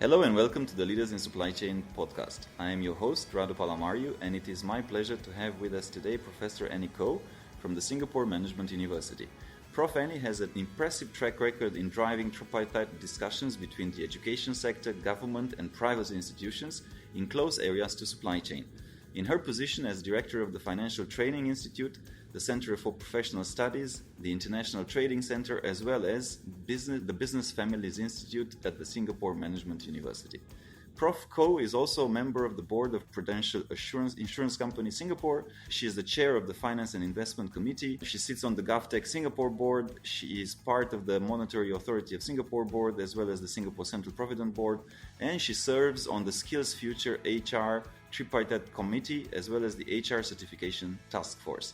Hello and welcome to the Leaders in Supply Chain podcast. I am your host, Radu Palamariu, and it is my pleasure to have with us today Professor Annie Ko from the Singapore Management University. Prof. Annie has an impressive track record in driving tripartite discussions between the education sector, government and private institutions in close areas to supply chain. In her position as Director of the Financial Training Institute, the Center for Professional Studies, the International Trading Center, as well as the Business Families Institute at the Singapore Management University. Prof. Ko is also a member of the board of Prudential Insurance Company Singapore. She is the chair of the Finance and Investment Committee. She sits on the GovTech Singapore board. She is part of the Monetary Authority of Singapore board, as well as the Singapore Central Provident Board. And she serves on the Skills Future HR Tripartite Committee, as well as the HR Certification Task Force.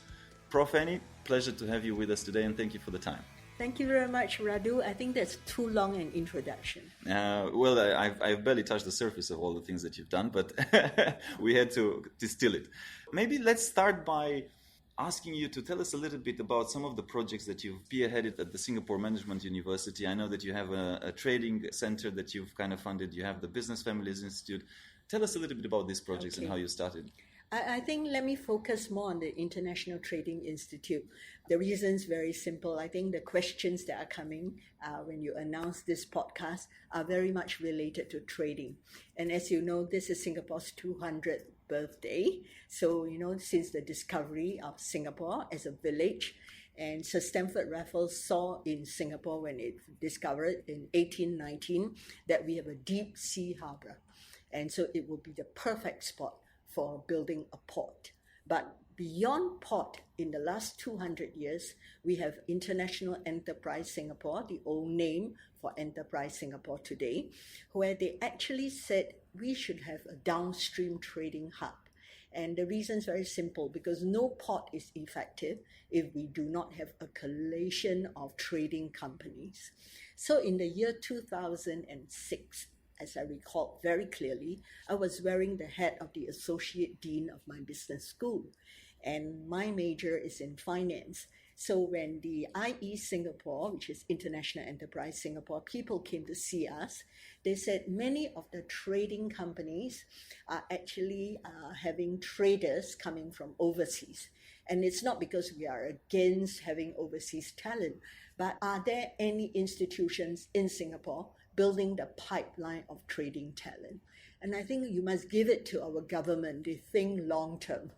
Prof. Annie, pleasure to have you with us today, and thank you for the time. Thank you very much, Radu. I think that's too long an introduction. I've barely touched the surface of all the things that you've done, but we had to distill it. Maybe let's start by asking you to tell us a little bit about some of the projects that you've spearheaded at the Singapore Management University. I know that you have a trading center that you've kind of funded. You have the Business Families Institute. Tell us a little bit about these projects and how you started. I think let me focus more on the International Trading Institute. The reason is very simple. I think the questions that are coming when you announce this podcast are very much related to trading. And as you know, this is Singapore's 200th birthday. So, since the discovery of Singapore as a village, and Sir Stamford Raffles saw in Singapore when it discovered in 1819 that we have a deep sea harbour. And so it will be the perfect spot for building a port. But beyond port, in the last 200 years, we have International Enterprise Singapore, the old name for Enterprise Singapore today, where they actually said we should have a downstream trading hub. And the reason is very simple, because no port is effective if we do not have a collation of trading companies. So in the year 2006, as I recall very clearly, I was wearing the hat of the Associate Dean of my business school. And my major is in finance. So when the IE Singapore, which is International Enterprise Singapore, people came to see us, they said many of the trading companies are actually having traders coming from overseas. And it's not because we are against having overseas talent, but are there any institutions in Singapore building the pipeline of trading talent? And I think you must give it to our government. They think long-term.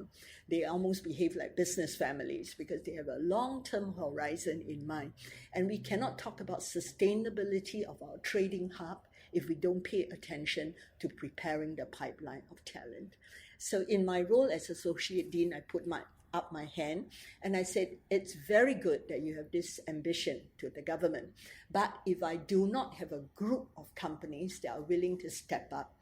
They almost behave like business families because they have a long-term horizon in mind. And we cannot talk about sustainability of our trading hub if we don't pay attention to preparing the pipeline of talent. So in my role as Associate Dean, I put up my hand and I said, it's very good that you have this ambition to the government, but if I do not have a group of companies that are willing to step up,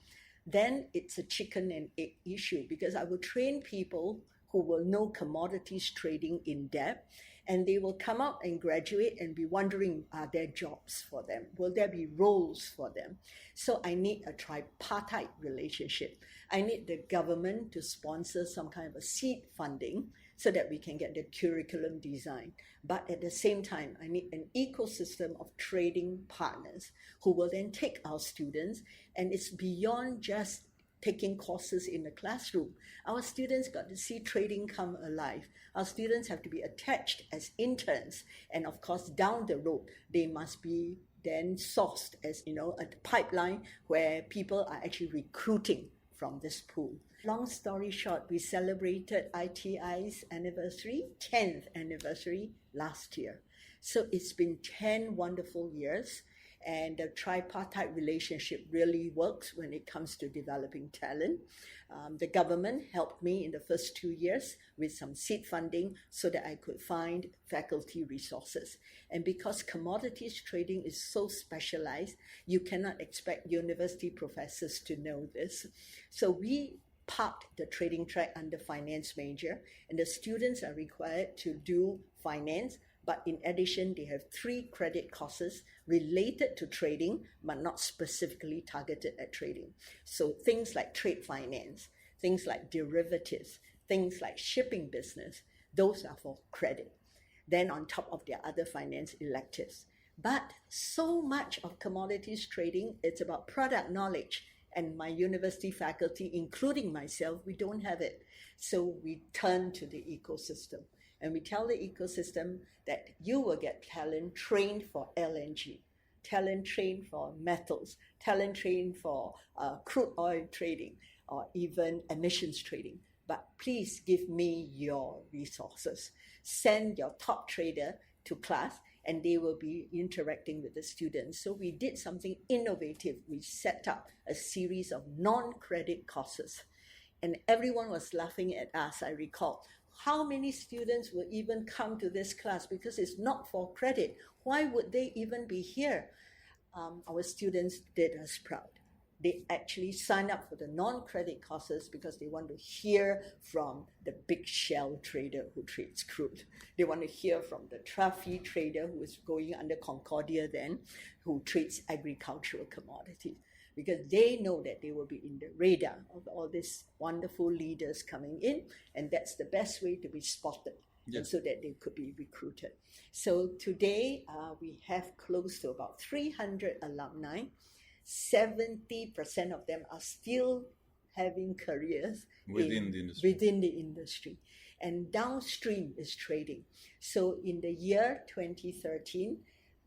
then it's a chicken and egg issue, because I will train people who will know commodities trading in depth, and they will come out and graduate and be wondering, are there jobs for them? Will there be roles for them? So I need a tripartite relationship. I need the government to sponsor some kind of a seed funding so that we can get the curriculum design. But at the same time, I need an ecosystem of trading partners who will then take our students, and it's beyond just taking courses in the classroom. Our students got to see trading come alive. Our students have to be attached as interns. And of course, down the road, they must be then sourced as, a pipeline where people are actually recruiting from this pool. Long story short, we celebrated ITI's 10th anniversary last year. So it's been 10 wonderful years. And the tripartite relationship really works when it comes to developing talent. The government helped me in the first 2 years with some seed funding so that I could find faculty resources. And because commodities trading is so specialized, you cannot expect university professors to know this. So we parked the trading track under finance major, and the students are required to do finance. But in addition, they have 3 credit courses related to trading, but not specifically targeted at trading. So things like trade finance, things like derivatives, things like shipping business, those are for credit. Then on top of their other finance electives. But so much of commodities trading, it's about product knowledge. And my university faculty, including myself, we don't have it. So we turn to the ecosystem. And we tell the ecosystem that you will get talent trained for LNG, talent trained for metals, talent trained for crude oil trading, or even emissions trading. But please give me your resources. Send your top trader to class and they will be interacting with the students. So we did something innovative. We set up a series of non-credit courses. And everyone was laughing at us, I recall. How many students will even come to this class? Because it's not for credit. Why would they even be here? Our students did us proud. They actually sign up for the non-credit courses because they want to hear from the big shell trader who trades crude. They want to hear from the Trafi trader who is going under Concordia then, who trades agricultural commodities. Because they know that they will be in the radar of all these wonderful leaders coming in, and that's the best way to be spotted, and so that they could be recruited. So today we have close to about 300 alumni. 70% of them are still having careers within the industry. And downstream is trading. So in the year 2013,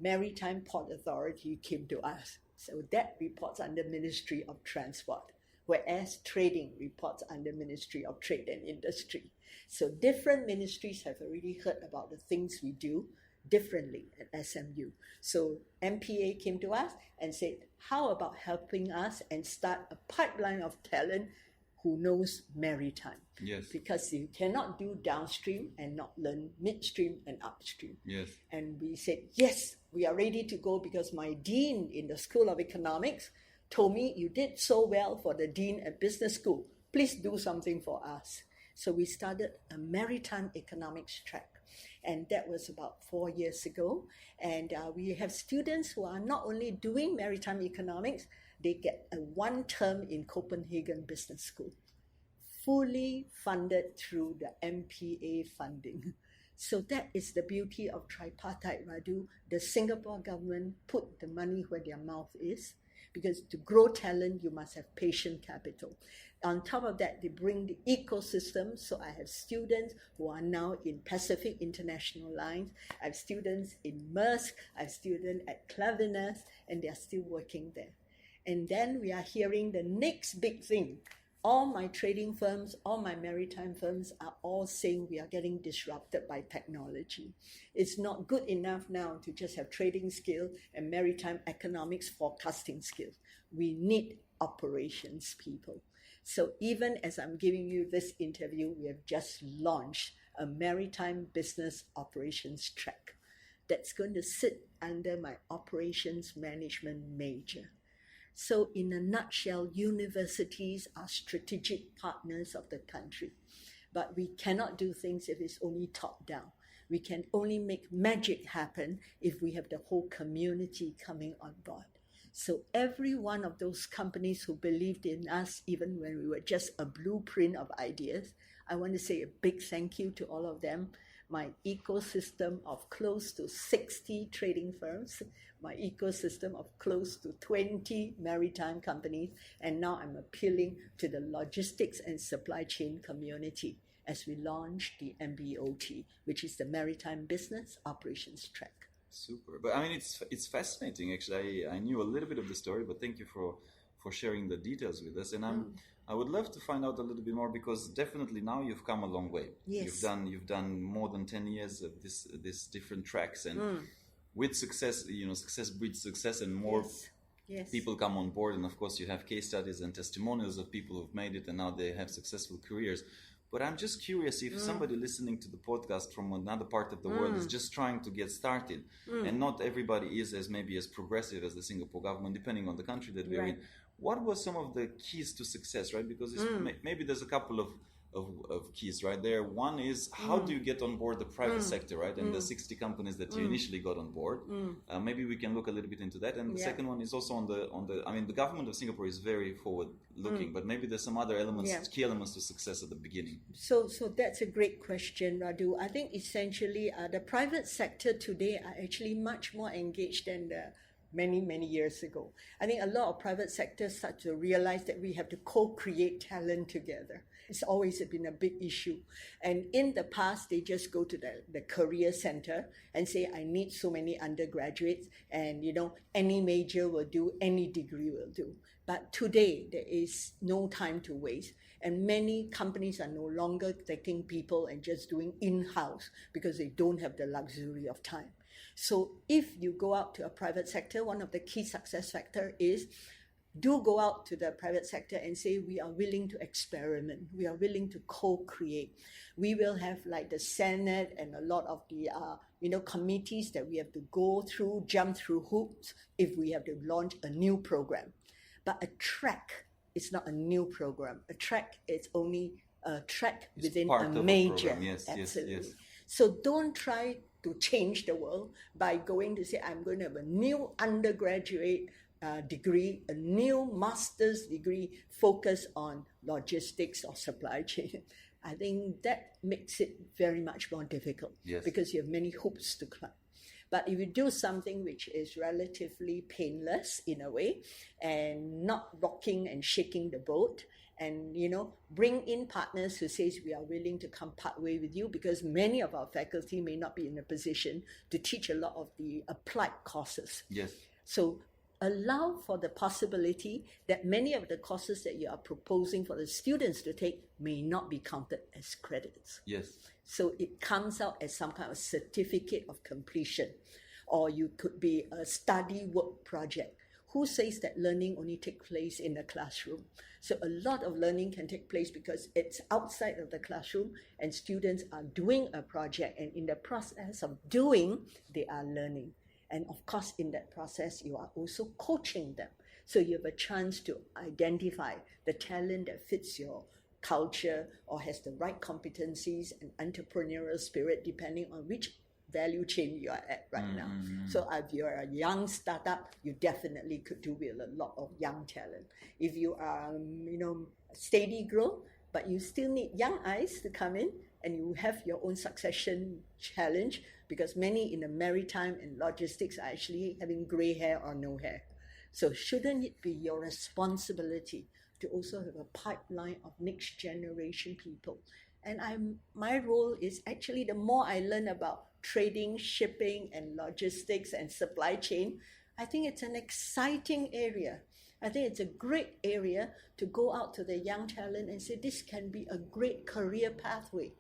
Maritime Port Authority came to us. So that reports under Ministry of Transport, whereas trading reports under Ministry of Trade and Industry. So different ministries have already heard about the things we do differently at SMU. So MPA came to us and said, how about helping us and start a pipeline of talent who knows maritime? Yes. Because you cannot do downstream and not learn midstream and upstream. Yes. And we said, yes, we are ready to go because my dean in the School of Economics told me, you did so well for the dean at business school. Please do something for us. So we started a Maritime Economics Track. And that was about 4 years ago. And we have students who are not only doing maritime economics, they get a 1 term in Copenhagen Business School, fully funded through the MPA funding. So that is the beauty of tripartite, Radu. The Singapore government put the money where their mouth is, because to grow talent, you must have patient capital. On top of that, they bring the ecosystem. So I have students who are now in Pacific International Lines. I have students in Maersk. I have students at Cleveness, and they are still working there. And then we are hearing the next big thing. All my trading firms, all my maritime firms are all saying we are getting disrupted by technology. It's not good enough now to just have trading skill and maritime economics forecasting skills. We need operations people. So even as I'm giving you this interview, we have just launched a Maritime Business Operations Track that's going to sit under my operations management major. So in a nutshell, universities are strategic partners of the country, but we cannot do things if it's only top down. We can only make magic happen if we have the whole community coming on board. So every one of those companies who believed in us, even when we were just a blueprint of ideas, I want to say a big thank you to all of them. My ecosystem of close to 60 trading firms, my ecosystem of close to 20 maritime companies, and now I'm appealing to the logistics and supply chain community as we launch the MBOT, which is the Maritime Business Operations Track. Super. But I mean, it's fascinating, actually. I knew a little bit of the story, but thank you for sharing the details with us. And I would love to find out a little bit more, because definitely now you've come a long way. Yes. You've done more than 10 years of this different tracks, and with success, success breeds success, and more people come on board. And of course, you have case studies and testimonials of people who've made it and now they have successful careers. But I'm just curious if somebody listening to the podcast from another part of the world is just trying to get started, and not everybody is maybe as progressive as the Singapore government, depending on the country that we're in. What were some of the keys to success, right? Because maybe there's a couple of of keys, right? There, one is how do you get on board the private sector, right? And the 60 companies that you initially got on board. Maybe we can look a little bit into that. And the second one is also on the. I mean, the government of Singapore is very forward-looking, but maybe there's some other elements, key elements to success at the beginning. So that's a great question, Radu. I think essentially the private sector today are actually much more engaged than the many years ago. I think a lot of private sectors start to realize that we have to co-create talent together. It's always been a big issue. And in the past, they just go to the career center and say, I need so many undergraduates, and any major will do, any degree will do. But today, there is no time to waste. And many companies are no longer taking people and just doing in-house because they don't have the luxury of time. So if you go out to a private sector, one of the key success factor is do go out to the private sector and say, we are willing to experiment. We are willing to co-create. We will have like the Senate and a lot of the, committees that we have to go through, jump through hoops if we have to launch a new program. But a track is not a new program. A track is only a track within a major. Yes, absolutely. Yes. So don't try to change the world by going to say, I'm going to have a new undergraduate degree, a new master's degree focused on logistics or supply chain. I think that makes it very much more difficult because you have many hoops to climb. But if you do something which is relatively painless in a way and not rocking and shaking the boat, and bring in partners who says we are willing to come part way with you, because many of our faculty may not be in a position to teach a lot of the applied courses. Yes. So allow for the possibility that many of the courses that you are proposing for the students to take may not be counted as credits. Yes. So it comes out as some kind of certificate of completion, or you could be a study work project. Who says that learning only takes place in the classroom? So a lot of learning can take place because it's outside of the classroom and students are doing a project, and in the process of doing, they are learning. And of course, in that process, you are also coaching them. So you have a chance to identify the talent that fits your culture or has the right competencies and entrepreneurial spirit, depending on which value chain you are at right now. So if you're a young startup, you definitely could do with a lot of young talent. If you are, steady growth, but you still need young eyes to come in, and you have your own succession challenge, because many in the maritime and logistics are actually having gray hair or no hair. So shouldn't it be your responsibility to also have a pipeline of next generation people? And my role is actually, the more I learn about trading, shipping, and logistics and supply chain, I think it's an exciting area. I think it's a great area to go out to the young talent and say, this can be a great career pathway.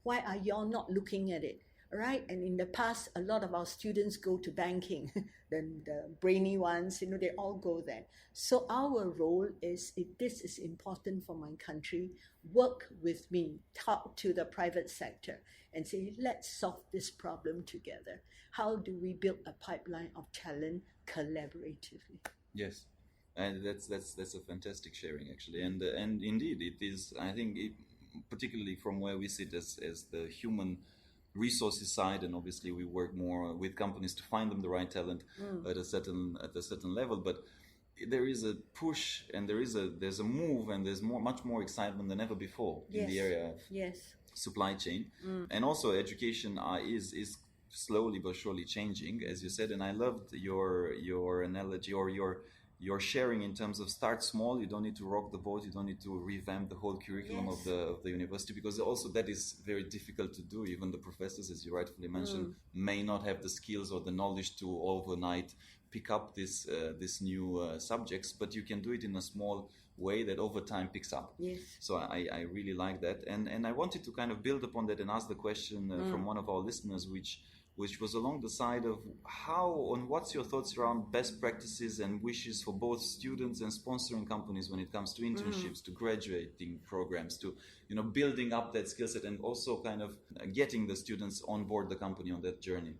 Why are y'all not looking at it? Right? And in the past, a lot of our students go to banking, the brainy ones, they all go there. So our role is, if this is important for my country, work with me, talk to the private sector and say, let's solve this problem together. How do we build a pipeline of talent collaboratively? Yes. And that's a fantastic sharing, actually. And indeed, it is, I think, particularly from where we sit as the human resources side, and obviously we work more with companies to find them the right talent at a certain level, but there is a push and there's a move, and there's much more excitement than ever before in the area of supply chain. And also education is slowly but surely changing, as you said, and I loved your analogy or your sharing in terms of start small. You don't need to rock the boat. You don't need to revamp the whole curriculum of the university, because also that is very difficult to do. Even the professors, as you rightfully mentioned, may not have the skills or the knowledge to overnight pick up this new subjects, but you can do it in a small way that over time picks up. Yes. So I really like that, and I wanted to kind of build upon that and ask the question from one of our listeners, which was along the side of what's your thoughts around best practices and wishes for both students and sponsoring companies when it comes to internships, to graduating programs, to building up that skill set, and also kind of getting the students on board the company on that journey.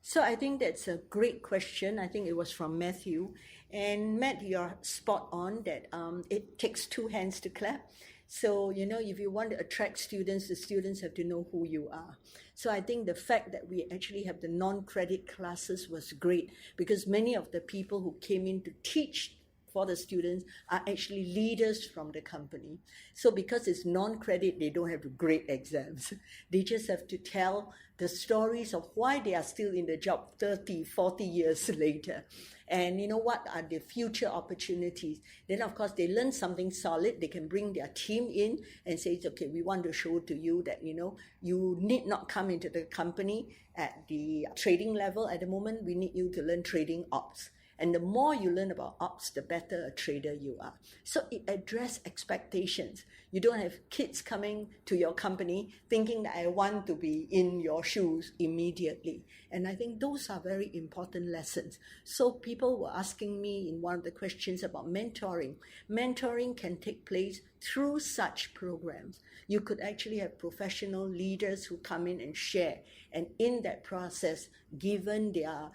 So I think that's a great question. I think it was from Matthew. And Matt, you're spot on that it takes two hands to clap. So, if you want to attract students, the students have to know who you are. So I think the fact that we actually have the non-credit classes was great, because many of the people who came in to teach for the students are actually leaders from the company. So because it's non-credit, they don't have to grade exams. They just have to tell the stories of why they are still in the job 30, 40 years later. And what are the future opportunities. Then, of course, they learn something solid. They can bring their team in and say, okay, we want to show to you that, you need not come into the company at the trading level at the moment. We need you to learn trading ops. And the more you learn about ops, the better a trader you are. So it addresses expectations. You don't have kids coming to your company thinking that I want to be in your shoes immediately. And I think those are very important lessons. So people were asking me in one of the questions about mentoring. Mentoring can take place through such programs. You could actually have professional leaders who come in and share. And in that process, given their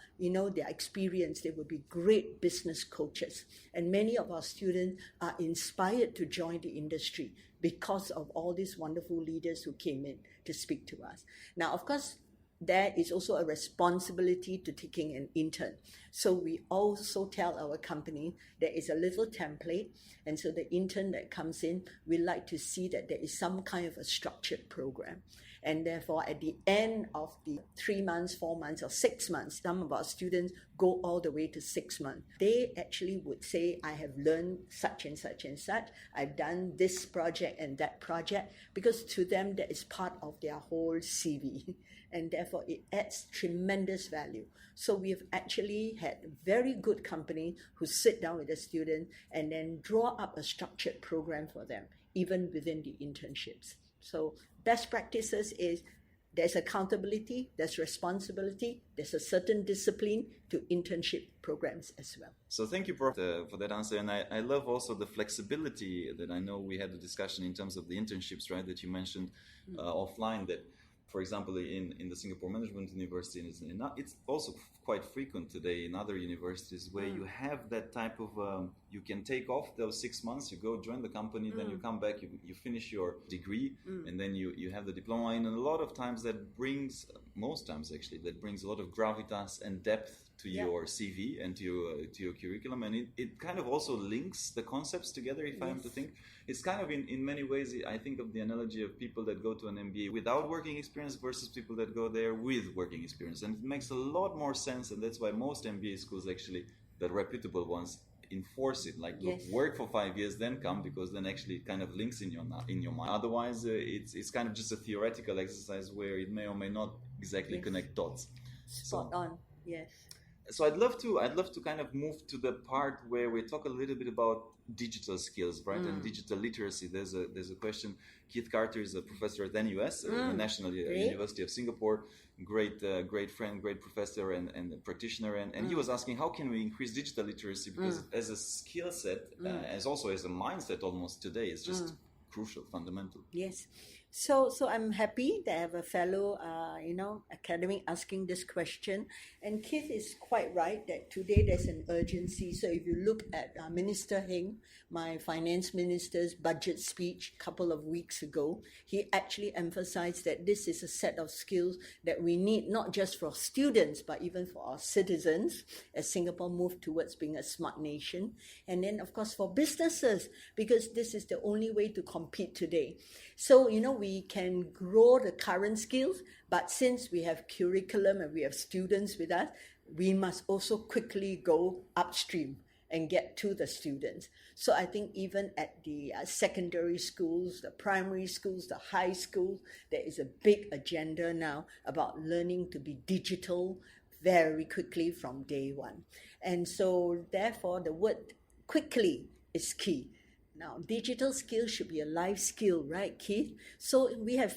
experience, they will be great business coaches. And many of our students are inspired to join the industry because of all these wonderful leaders who came in to speak to us. Now, of course, there is also a responsibility to taking an intern. So we also tell our company there is a little template, and so the intern that comes in, we like to see that there is some kind of a structured program. And therefore, at the end of the 3 months, 4 months, or 6 months, some of our students go all the way to 6 months. They actually would say, I have learned such and such and such. I've done this project and that project, because to them, that is part of their whole CV. And therefore, it adds tremendous value. So we've actually had very good company who sit down with the students and then draw up a structured program for them, even within the internships. So best practices is there's accountability, there's responsibility, there's a certain discipline to internship programs as well. So thank you, Prof, for that answer. And I love also the flexibility that I know we had a discussion in terms of the internships, right, that you mentioned offline, that, for example, in the Singapore Management University, and it's also quite frequent today in other universities where you have that type of, you can take off those 6 months, you go join the company, then you come back, you finish your degree, and then you have the diploma. And a lot of times most times actually, that brings a lot of gravitas and depth to your CV and to your curriculum, and it kind of also links the concepts together, if I am to think. It's kind of in many ways, I think of the analogy of people that go to an MBA without working experience versus people that go there with working experience. And it makes a lot more sense, and that's why most MBA schools, actually, the reputable ones, enforce it, like look, work for 5 years, then come, because then actually it kind of links in your mind. Otherwise, it's kind of just a theoretical exercise where it may or may not exactly connect dots. Spot on, yes. So I'd love to kind of move to the part where we talk a little bit about digital skills, right, and digital literacy. There's a question. Keith Carter is a professor at NUS, the National University of Singapore, great friend, great professor and practitioner, and he was asking, how can we increase digital literacy, because as a skill set, as also as a mindset almost today, it's just crucial, fundamental. Yes. So I'm happy that I have a fellow, academic asking this question. And Keith is quite right that today there's an urgency. So if you look at Minister Heng, my finance minister's budget speech a couple of weeks ago, he actually emphasized that this is a set of skills that we need not just for students, but even for our citizens as Singapore moves towards being a smart nation. And then, of course, for businesses, because this is the only way to compete today. So, we can grow the current skills, but since we have curriculum and we have students with us, we must also quickly go upstream and get to the students. So I think even at the secondary schools, the primary schools, the high schools, there is a big agenda now about learning to be digital very quickly from day one. And so therefore the word quickly is key. Now, digital skills should be a life skill, right, Keith? So we have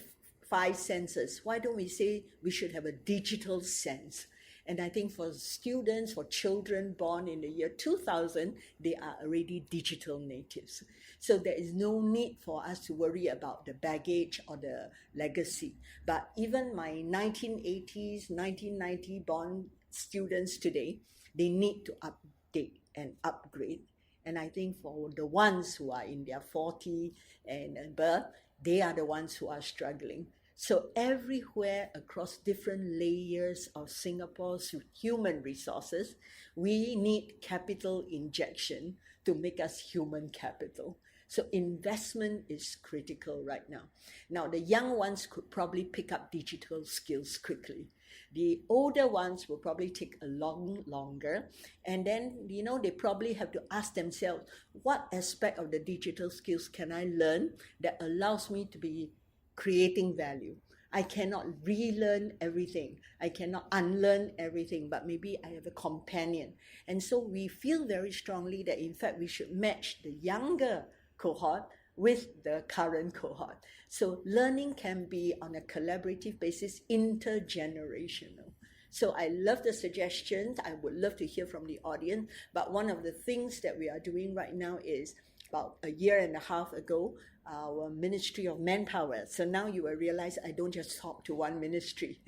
5 senses. Why don't we say we should have a digital sense? And I think for students, for children born in the year 2000, they are already digital natives. So there is no need for us to worry about the baggage or the legacy. But even my 1980s, 1990 born students today, they need to update and upgrade. And I think for the ones who are in their 40 and above, they are the ones who are struggling. So everywhere across different layers of Singapore's human resources, we need capital injection to make us human capital. So investment is critical right now. Now, the young ones could probably pick up digital skills quickly. The older ones will probably take a longer. And then, they probably have to ask themselves, what aspect of the digital skills can I learn that allows me to be creating value? I cannot relearn everything. I cannot unlearn everything, but maybe I have a companion. And so we feel very strongly that, in fact, we should match the younger cohort with the current cohort. So learning can be on a collaborative basis, intergenerational. So I love the suggestions. I would love to hear from the audience. But one of the things that we are doing right now is, about a year and a half ago, our Ministry of Manpower. So now you will realize I don't just talk to one ministry.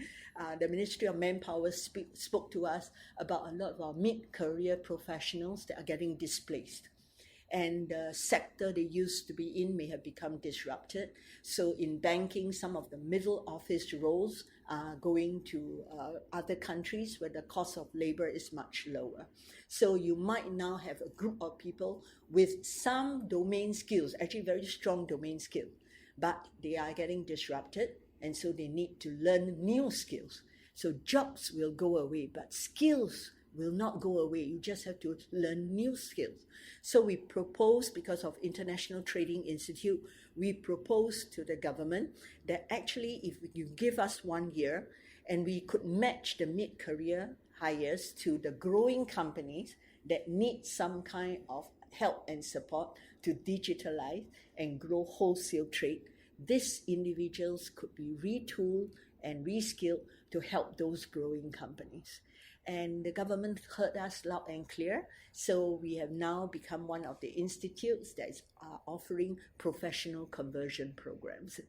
The Ministry of Manpower spoke to us about a lot of our mid-career professionals that are getting displaced. And the sector they used to be in may have become disrupted. So in banking, some of the middle office roles are going to other countries where the cost of labor is much lower. So you might now have a group of people with some domain skills, actually very strong domain skills, but they are getting disrupted, and so they need to learn new skills. So jobs will go away, but skills will not go away. You just have to learn new skills. So we propose, because of International Trading Institute, we propose to the government that actually if you give us 1 year and we could match the mid-career hires to the growing companies that need some kind of help and support to digitalize and grow wholesale trade, these individuals could be retooled and reskilled to help those growing companies. And the government heard us loud and clear. So we have now become one of the institutes that is offering professional conversion programs.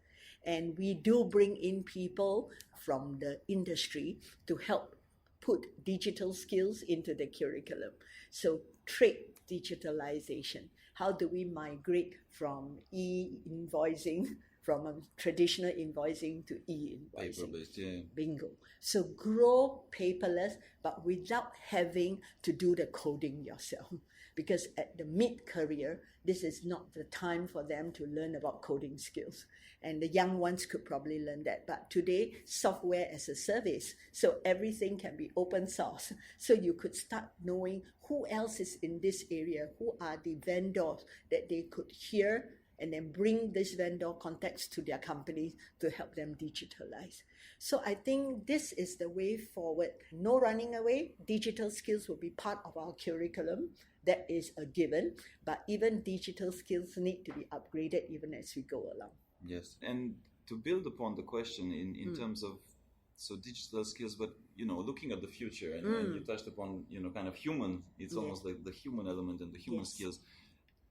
And we do bring in people from the industry to help put digital skills into the curriculum. So trade digitalization. How do we migrate from e-invoicing, from a traditional invoicing to e-invoicing? Paper-based, yeah. Bingo. So grow paperless, but without having to do the coding yourself. Because at the mid-career, this is not the time for them to learn about coding skills. And the young ones could probably learn that. But today, software as a service, so everything can be open source. So you could start knowing who else is in this area, who are the vendors that they could hear, and then bring this vendor contacts to their companies to help them digitalize. So I think this is the way forward. No running away. Digital skills will be part of our curriculum. That is a given. But even digital skills need to be upgraded even as we go along. Yes. And to build upon the question in terms of digital skills, but looking at the future, and you touched upon kind of human. It's almost like the human element and the human skills.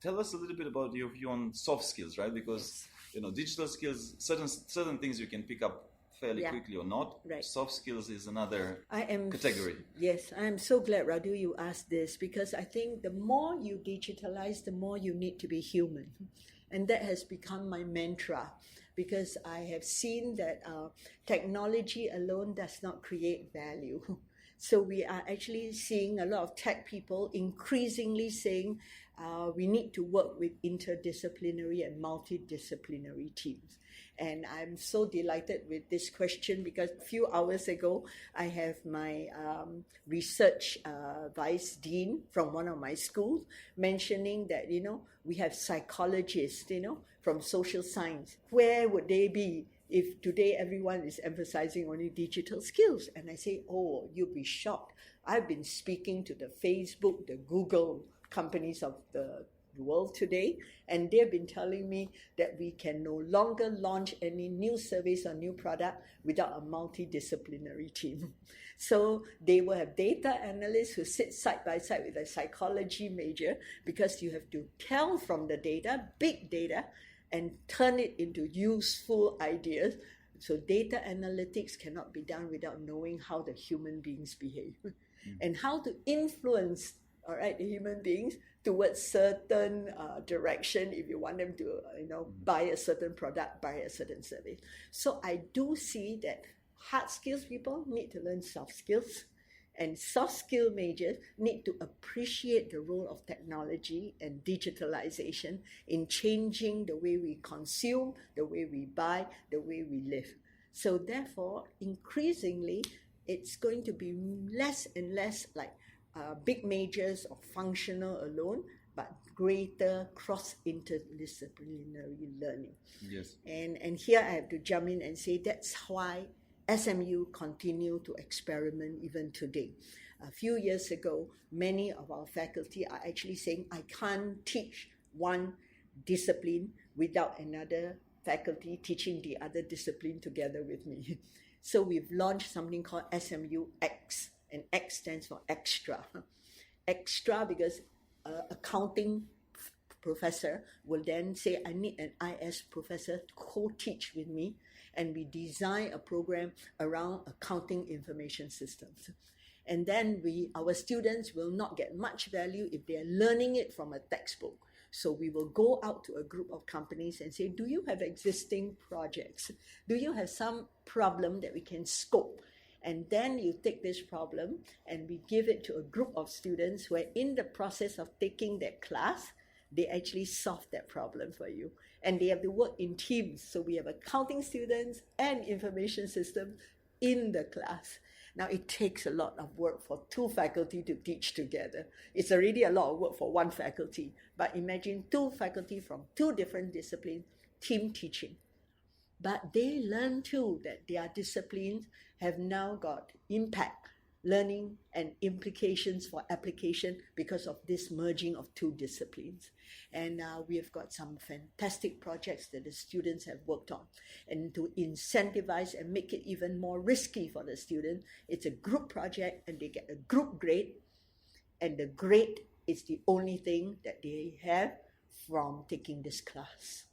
Tell us a little bit about your view on soft skills, right? Because digital skills, certain things you can pick up fairly quickly or not. Right. Soft skills is another category. Yes, I am so glad, Radu, you asked this, because I think the more you digitalize, the more you need to be human. And that has become my mantra, because I have seen that technology alone does not create value. So we are actually seeing a lot of tech people increasingly saying we need to work with interdisciplinary and multidisciplinary teams. And I'm so delighted with this question, because a few hours ago, I have my research vice dean from one of my schools mentioning that, we have psychologists, from social science. Where would they be if today everyone is emphasizing only digital skills? And I say, oh, you'll be shocked. I've been speaking to the Facebook, the Google companies of the world today, and they've been telling me that we can no longer launch any new service or new product without a multidisciplinary team. So they will have data analysts who sit side by side with a psychology major, because you have to tell from the data, big data, and turn it into useful ideas. So data analytics cannot be done without knowing how the human beings behave and how to influence the human beings towards certain direction if you want them to, buy a certain product, buy a certain service. So I do see that hard skills people need to learn soft skills, and soft skill majors need to appreciate the role of technology and digitalization in changing the way we consume, the way we buy, the way we live. So therefore, increasingly, it's going to be less and less like big majors or functional alone, but greater cross-interdisciplinary learning. Yes. And here I have to jump in and say that's why SMU continue to experiment even today. A few years ago, many of our faculty are actually saying, I can't teach one discipline without another faculty teaching the other discipline together with me. So we've launched something called SMU X, and X stands for extra. Extra because accounting professor will then say, I need an IS professor to co-teach with me, and we design a program around accounting information systems. And then our students will not get much value if they're learning it from a textbook. So we will go out to a group of companies and say, do you have existing projects? Do you have some problem that we can scope? And then you take this problem and we give it to a group of students where in the process of taking that class, they actually solve that problem for you. And they have to work in teams. So we have accounting students and information systems in the class. Now, it takes a lot of work for two faculty to teach together. It's already a lot of work for one faculty. But imagine two faculty from two different disciplines, team teaching. But they learn too that their disciplines have now got impact, learning, and implications for application because of this merging of two disciplines. And we have got some fantastic projects that the students have worked on. And to incentivize and make it even more risky for the student, it's a group project and they get a group grade. And the grade is the only thing that they have from taking this class.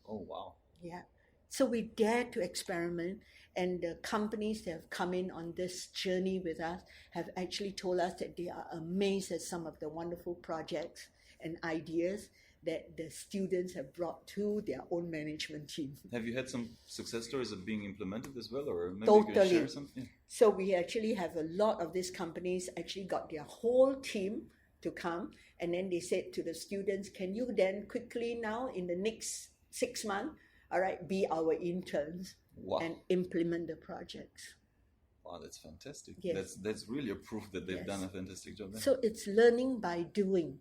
Oh, wow. Yeah. So we dare to experiment, and the companies that have come in on this journey with us have actually told us that they are amazed at some of the wonderful projects and ideas that the students have brought to their own management team. Have you had some success stories of being implemented as well, or maybe Totally. you can share something? Yeah. So we actually have a lot of these companies actually got their whole team to come, and then they said to the students, can you then quickly now in the next 6 months, all right, be our interns. Wow. And implement the projects. Wow, that's fantastic. Yes. That's really a proof that they've Yes. done a fantastic job there. So it's learning by doing.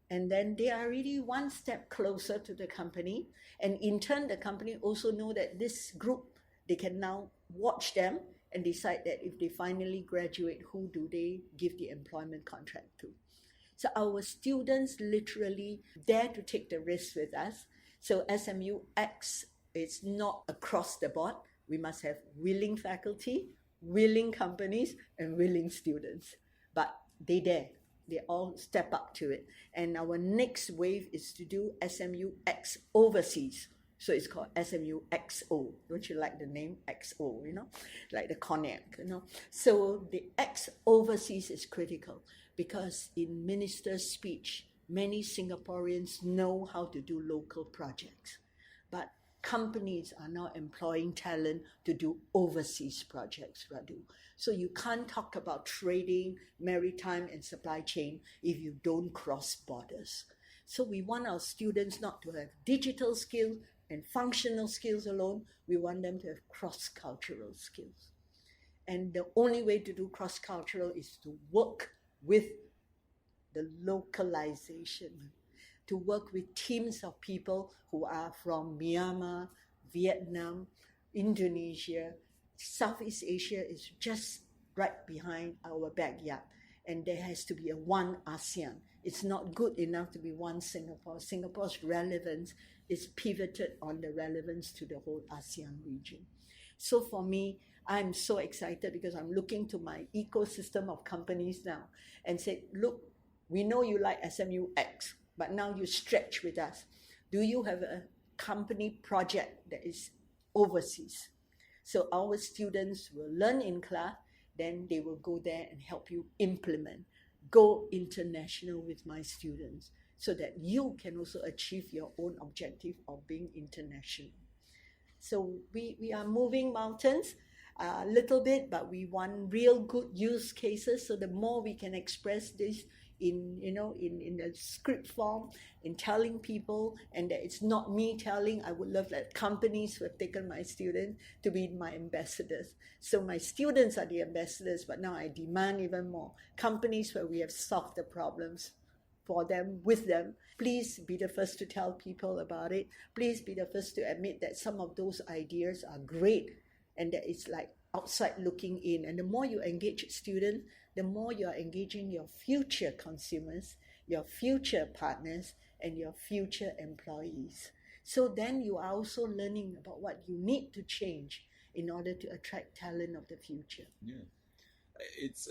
And then they are really one step closer to the company. And in turn, the company also know that this group, they can now watch them and decide that if they finally graduate, who do they give the employment contract to? So our students literally dare to take the risk with us. So SMU X, it's not across the board. We must have willing faculty, willing companies, and willing students. But they dare. They all step up to it. And our next wave is to do SMU X overseas. So it's called SMU XO. Don't you like the name XO, like the cognac, So the X overseas is critical because in minister's speech, many Singaporeans know how to do local projects. But companies are now employing talent to do overseas projects, Radu. So you can't talk about trading, maritime, and supply chain if you don't cross borders. So we want our students not to have digital skills and functional skills alone. We want them to have cross-cultural skills. And the only way to do cross-cultural is to work with the localization, to work with teams of people who are from Myanmar, Vietnam, Indonesia. Southeast Asia is just right behind our backyard. And there has to be a one ASEAN. It's not good enough to be one Singapore. Singapore's relevance is pivoted on the relevance to the whole ASEAN region. So for me, I'm so excited because I'm looking to my ecosystem of companies now and say, look, we know you like SMU X, but now you stretch with us. Do you have a company project that is overseas? So our students will learn in class, then they will go there and help you implement. Go international with my students. so that you can also achieve your own objective of being international. So we are moving mountains a little bit, but we want real good use cases. So the more we can express this in the script form, in telling people, and that it's not me telling. I would love that companies who have taken my students to be my ambassadors. So my students are the ambassadors, but now I demand even more. Companies where we have solved the problems for them, with them, please be the first to tell people about it. Please be the first to admit that some of those ideas are great and that it's like outside looking in. And the more you engage students, the more you are engaging your future consumers, your future partners, and your future employees. So then you are also learning about what you need to change in order to attract talent of the future. Yeah, it's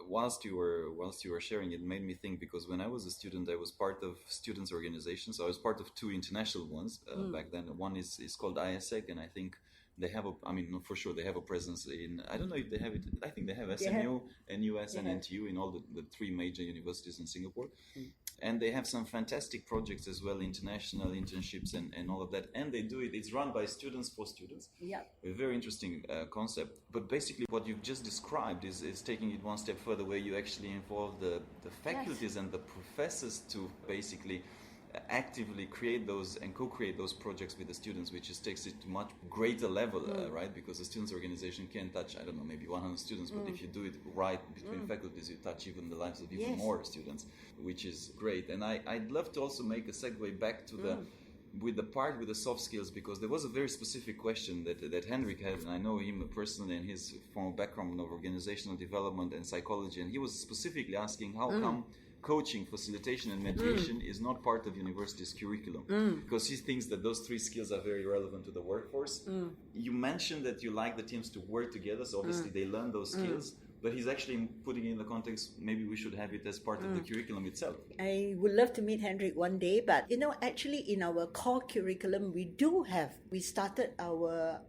whilst you were sharing, it made me think, because when I was a student, I was part of students' organizations. So I was part of two international ones back then. One is called ISEC, and I think they have for sure they have a presence in, I don't know if they have it, I think they have SMU, NUS, and NTU in all the three major universities in Singapore. And they have some fantastic projects as well, international internships and all of that. And they do it, it's run by students for students. Yeah. A very interesting concept. But basically what you've just described is taking it one step further, where you actually involve the faculties and the professors to basically actively create those and co-create those projects with the students, which just takes it to much greater level, right? Because the students' organization can touch, I don't know, maybe 100 students, but if you do it right between faculties, you touch even the lives of even more students, which is great. And I'd love to also make a segue back to with the soft skills, because there was a very specific question that Henrik had, and I know him personally and his formal background of organizational development and psychology, and he was specifically asking how come coaching, facilitation, and mediation is not part of university's curriculum, because he thinks that those three skills are very relevant to the workforce. You mentioned that you like the teams to work together, so obviously they learn those skills, but he's actually putting it in the context, maybe we should have it as part of the curriculum itself. I would love to meet Henrik one day, but actually in our core curriculum, we started our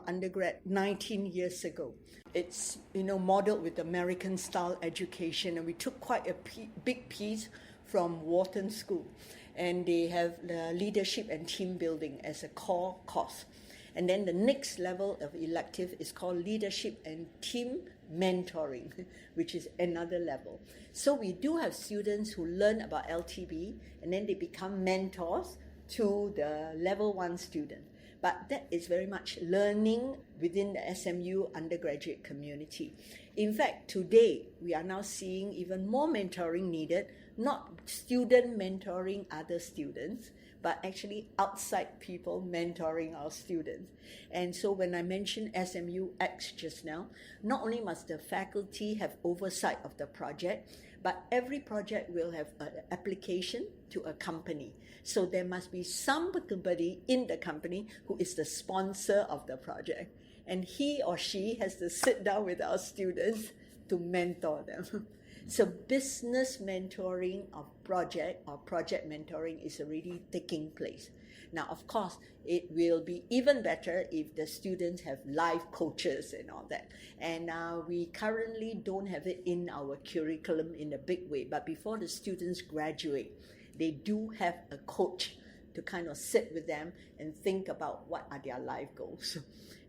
undergrad 19 years ago. It's, modeled with American style education, and we took quite a big piece from Wharton School, and they have the leadership and team building as a core course. And then the next level of elective is called leadership and team mentoring, which is another level. So we do have students who learn about LTB, and then they become mentors to the level 1 student. But that is very much learning within the SMU undergraduate community. In fact, today, we are now seeing even more mentoring needed, not student mentoring other students, but actually outside people mentoring our students. And so when I mentioned SMU X just now, not only must the faculty have oversight of the project, but every project will have an application to a company. So there must be somebody in the company who is the sponsor of the project. And he or she has to sit down with our students to mentor them. So business mentoring of project or project mentoring is already taking place. Now, of course, it will be even better if the students have life coaches and all that. And we currently don't have it in our curriculum in a big way. But before the students graduate, they do have a coach to kind of sit with them and think about what are their life goals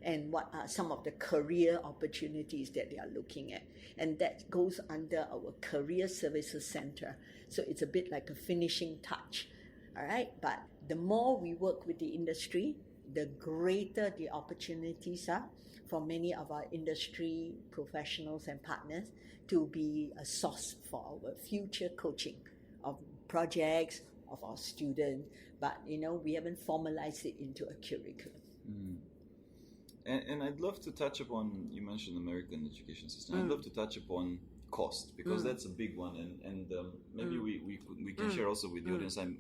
and what are some of the career opportunities that they are looking at. And that goes under our Career Services Center. So it's a bit like a finishing touch, all right? But the more we work with the industry, the greater the opportunities are for many of our industry professionals and partners to be a source for our future coaching of projects, of our students, but we haven't formalized it into a curriculum. And I'd love to touch upon, you mentioned American education system, I'd love to touch upon cost, because that's a big one, and maybe we can share also with the audience. I'm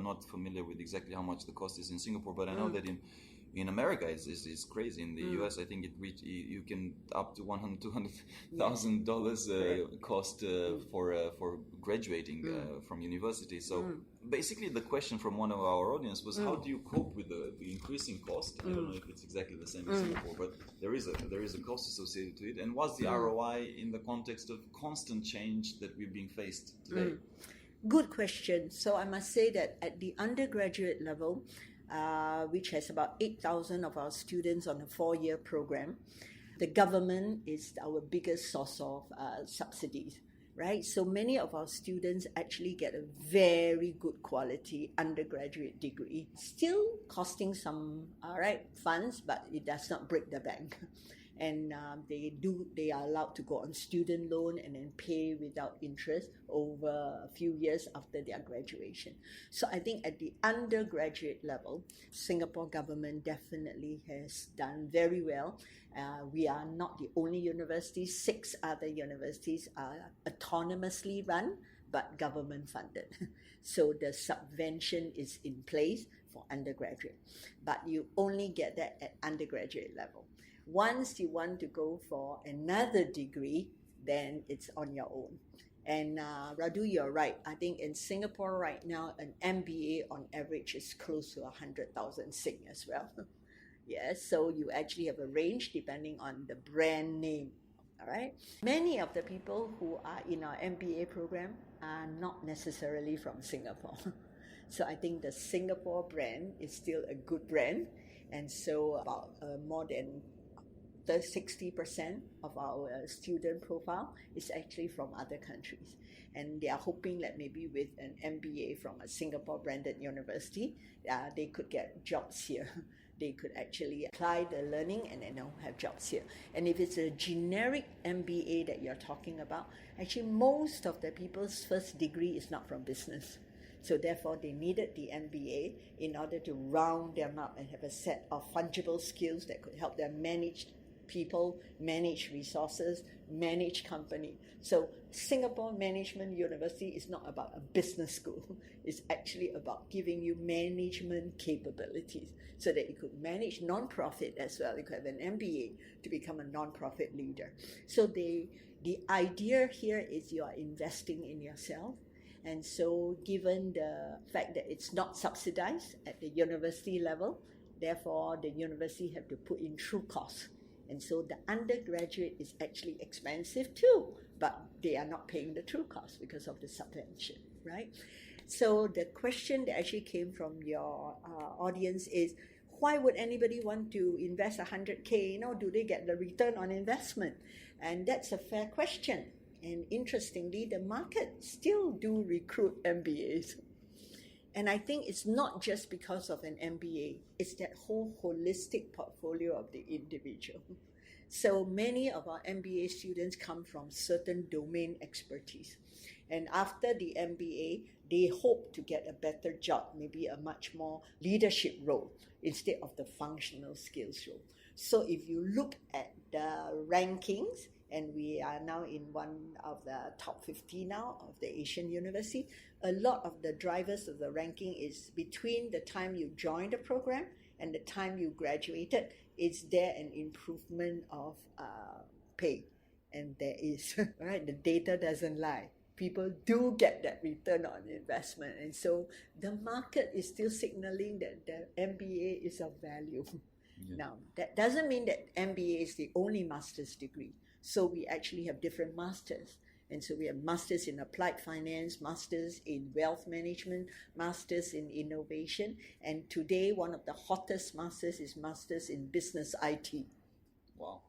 not familiar with exactly how much the cost is in Singapore, but I know that in America it's crazy. In the US, I think you can up to $100,000-$200,000 cost for graduating from university. So basically, the question from one of our audience was, how do you cope with the increasing cost? I don't know if it's exactly the same in Singapore, but there is a cost associated to it. And what's the ROI in the context of constant change that we're being faced today? Good question. So I must say that at the undergraduate level, which has about 8,000 of our students on a 4-year program, the government is our biggest source of subsidies, right? So many of our students actually get a very good quality undergraduate degree, still costing some funds, but it does not break the bank. And they are allowed to go on student loan and then pay without interest over a few years after their graduation. So I think at the undergraduate level, Singapore government definitely has done very well. We are not the only university. 6 other universities are autonomously run but government funded. So the subvention is in place for undergraduate, but you only get that at undergraduate level. Once you want to go for another degree, then it's on your own. And Radu, you're right. I think in Singapore right now, an MBA on average is close to 100,000 Sing as well. Yes, so you actually have a range depending on the brand name. All right. Many of the people who are in our MBA program are not necessarily from Singapore. So I think the Singapore brand is still a good brand. And so about more than 60% of our student profile is actually from other countries. And they are hoping that maybe with an MBA from a Singapore branded university, they could get jobs here. They could actually apply the learning and then have jobs here. And if it's a generic MBA that you're talking about, actually most of the people's first degree is not from business. So therefore, they needed the MBA in order to round them up and have a set of fungible skills that could help them manage people, manage resources, manage company. So Singapore Management University is not about a business school. It's actually about giving you management capabilities so that you could manage non-profit as well. You could have an MBA to become a non-profit leader. So the idea here is you are investing in yourself. And so given the fact that it's not subsidized at the university level, therefore the university have to put in true costs. And so the undergraduate is actually expensive too, but they are not paying the true cost because of the subvention, right? So the question that actually came from your audience is, why would anybody want to invest 100K? Do they get the return on investment? And that's a fair question. And interestingly, the market still do recruit MBAs. And I think it's not just because of an MBA, it's that whole holistic portfolio of the individual. So many of our MBA students come from certain domain expertise. And after the MBA, they hope to get a better job, maybe a much more leadership role instead of the functional skills role. So if you look at the rankings, and we are now in one of the top 50 now of the Asian university, a lot of the drivers of the ranking is between the time you joined the program and the time you graduated. Is there an improvement of pay? And there is, right? The data doesn't lie. People do get that return on investment. And so the market is still signaling that the MBA is of value. Yeah. Now, that doesn't mean that MBA is the only master's degree. So we actually have different masters. And so we have masters in applied finance, masters in wealth management, masters in innovation. And today, one of the hottest masters is masters in business IT. Wow.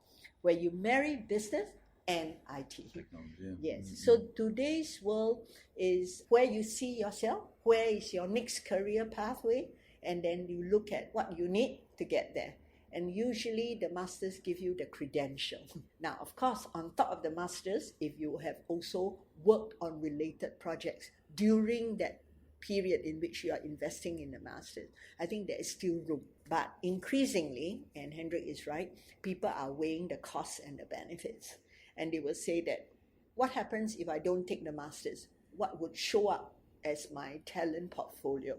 Where you marry business and IT. Technology. Yes. Mm-hmm. So today's world is where you see yourself, where is your next career pathway, and then you look at what you need to get there. And usually the masters give you the credential. Now, of course, on top of the masters, if you have also worked on related projects during that period in which you are investing in the masters, I think there is still room. But increasingly, and Hendrik is right, people are weighing the costs and the benefits. And they will say that, what happens if I don't take the masters? What would show up as my talent portfolio?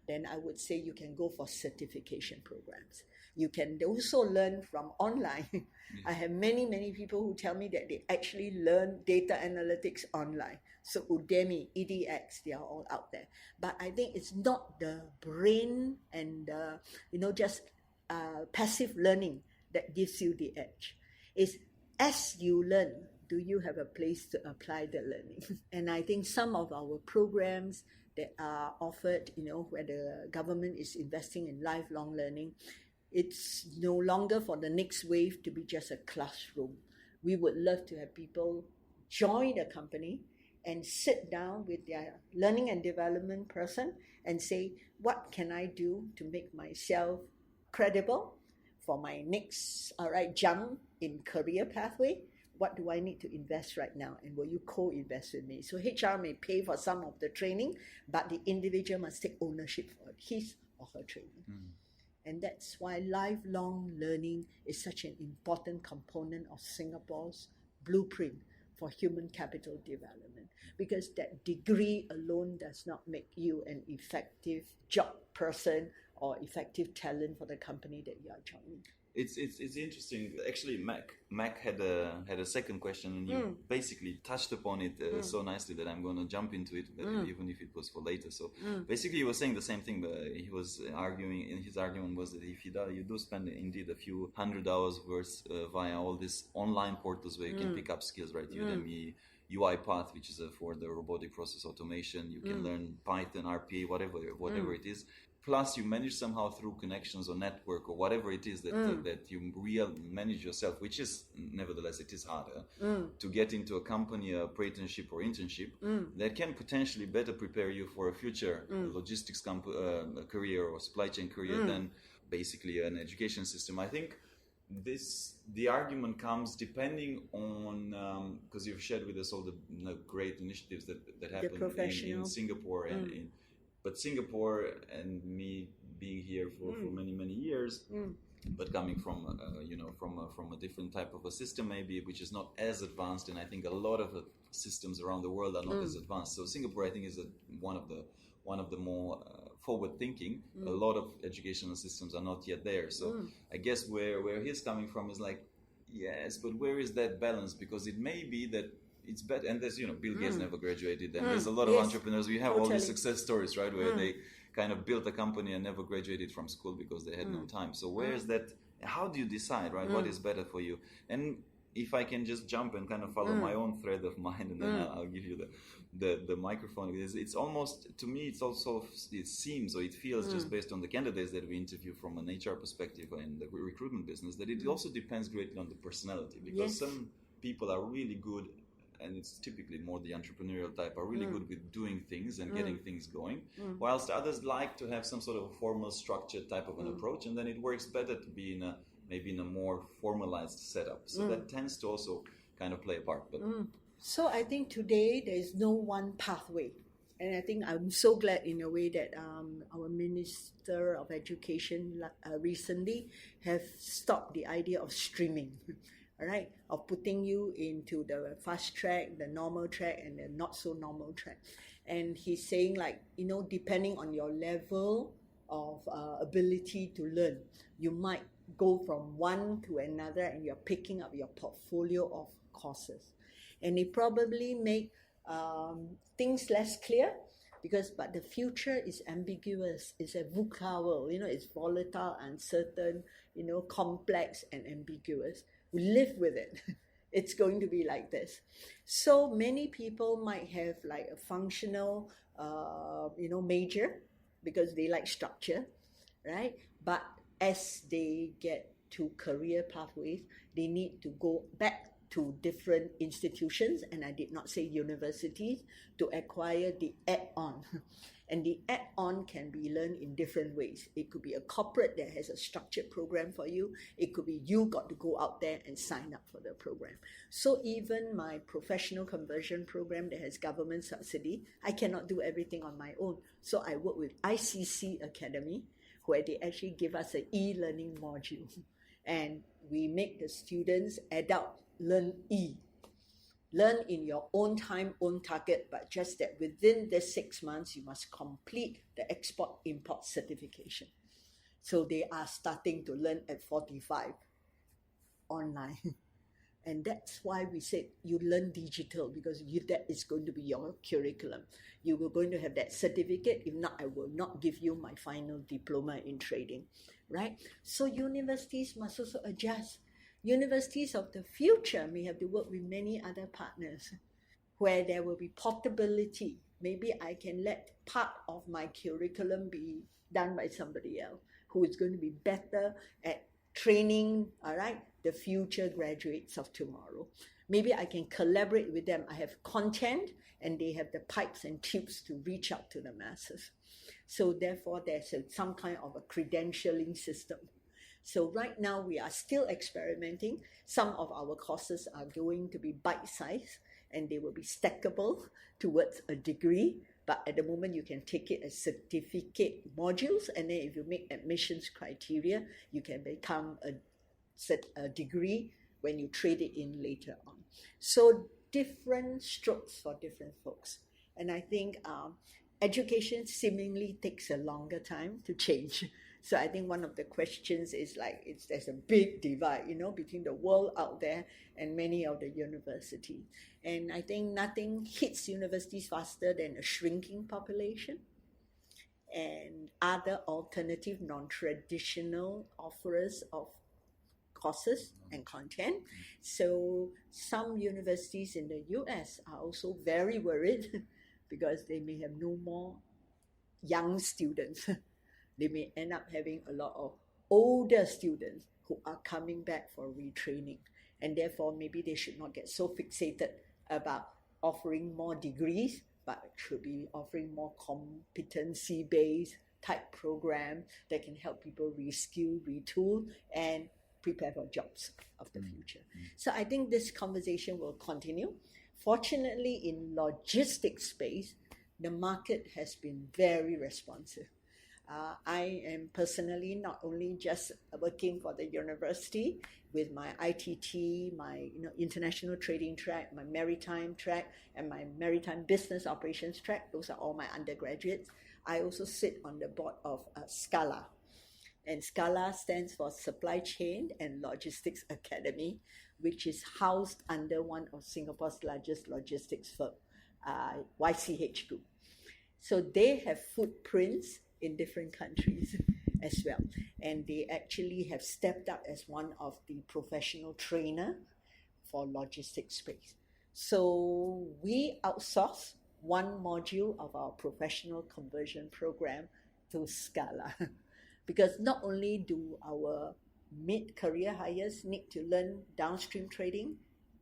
Then I would say you can go for certification programs. You can also learn from online. I have many people who tell me that they actually learn data analytics online. So Udemy, EDX, they are all out there. But I think it's not the brain and just passive learning that gives you the edge. It's as you learn, do you have a place to apply the learning? And I think some of our programs that are offered, where the government is investing in lifelong learning, it's no longer for the next wave to be just a classroom. We would love to have people join the company and sit down with their learning and development person and say, what can I do to make myself credible for my next jump in career pathway? What do I need to invest right now? And will you co-invest with me? So HR may pay for some of the training, but the individual must take ownership for his or her training. And that's why lifelong learning is such an important component of Singapore's blueprint for human capital development, because that degree alone does not make you an effective job person or effective talent for the company that you are joining. It's interesting. Actually, Mac had a second question, and you basically touched upon it so nicely that I'm going to jump into it, even if it was for later. So basically, he was saying the same thing, but he was arguing. And his argument was that if you do spend indeed a few hundred hours via all these online portals where you can pick up skills, right? Udemy, UiPath, which is for the robotic process automation. You can learn Python, RPA, whatever it is. Plus, you manage somehow through connections or network or whatever it is that you manage yourself, which is, nevertheless, it is harder to get into a company, a apprenticeship or internship that can potentially better prepare you for a future logistics career or supply chain career than basically an education system. I think the argument comes depending on, because you've shared with us all the great initiatives that happen in Singapore and but Singapore, and me being here for many, many years, but coming from from a different type of a system maybe, which is not as advanced, and I think a lot of the systems around the world are not as advanced. So Singapore, I think, is one of the more forward thinking. A lot of educational systems are not yet there. So I guess where he's coming from is like, yes, but where is that balance? Because it may be that it's better, and there's Bill Gates never graduated, and there's a lot of entrepreneurs. We have all these success stories, right, where they kind of built a company and never graduated from school because they had no time. So where is that? How do you decide, right? What is better for you? And if I can just jump and kind of follow my own thread of mind, and then I'll give you the microphone. It's almost, to me, it seems or it feels just based on the candidates that we interview from an HR perspective and the recruitment business, that it also depends greatly on the personality, because some people are really good, and it's typically more the entrepreneurial type, are really good with doing things and getting things going, whilst others like to have some sort of a formal structured type of an approach, and then it works better to be maybe in a more formalized setup. So that tends to also kind of play a part. But So I think today there is no one pathway. And I think I'm so glad in a way that our Minister of Education recently have stopped the idea of streaming. All right, of putting you into the fast track, the normal track, and the not so normal track. And he's saying, like, depending on your level of ability to learn, you might go from one to another, and you're picking up your portfolio of courses. And it probably make things less clear, but the future is ambiguous. It's a VUCA world, it's volatile, uncertain, complex and ambiguous. We live with it. It's going to be like this. So many people might have like a functional, major, because they like structure, right? But as they get to career pathways, they need to go back to different institutions, and I did not say universities, to acquire the add-on. And the add-on can be learned in different ways. It could be a corporate that has a structured program for you. It could be you got to go out there and sign up for the program. So even my professional conversion program that has government subsidy, I cannot do everything on my own. So I work with ICC Academy, where they actually give us an e-learning module. And we make the students adult learn Learn in your own time, own target, but just that within the 6 months, you must complete the export-import certification. So they are starting to learn at 45 online. And that's why we said you learn digital, because that is going to be your curriculum. You were going to have that certificate. If not, I will not give you my final diploma in trading, right? So universities must also adjust. Universities of the future may have to work with many other partners where there will be portability. Maybe I can let part of my curriculum be done by somebody else who is going to be better at training, all right, the future graduates of tomorrow. Maybe I can collaborate with them. I have content and they have the pipes and tubes to reach out to the masses. So therefore, there's some kind of a credentialing system. So right now, we are still experimenting. Some of our courses are going to be bite-sized and they will be stackable towards a degree. But at the moment, you can take it as certificate modules. And then if you make admissions criteria, you can become a degree when you trade it in later on. So different strokes for different folks. And I think education seemingly takes a longer time to change. So I think one of the questions is there's a big divide, between the world out there and many of the universities. And I think nothing hits universities faster than a shrinking population and other alternative, non-traditional offerers of courses and content. So some universities in the US are also very worried because they may have no more young students. They may end up having a lot of older students who are coming back for retraining. And therefore, maybe they should not get so fixated about offering more degrees, but should be offering more competency-based type program that can help people reskill, retool, and prepare for jobs of the future. So I think this conversation will continue. Fortunately, in logistics space, the market has been very responsive. I am personally not only just working for the university with my ITT, my international trading track, my maritime track, and my maritime business operations track. Those are all my undergraduates. I also sit on the board of SCALA. And SCALA stands for Supply Chain and Logistics Academy, which is housed under one of Singapore's largest logistics firm, YCH Group. So they have footprints in different countries as well. And they actually have stepped up as one of the professional trainer for logistics space. So we outsource one module of our professional conversion program to SCALA. Because not only do our mid-career hires need to learn downstream trading,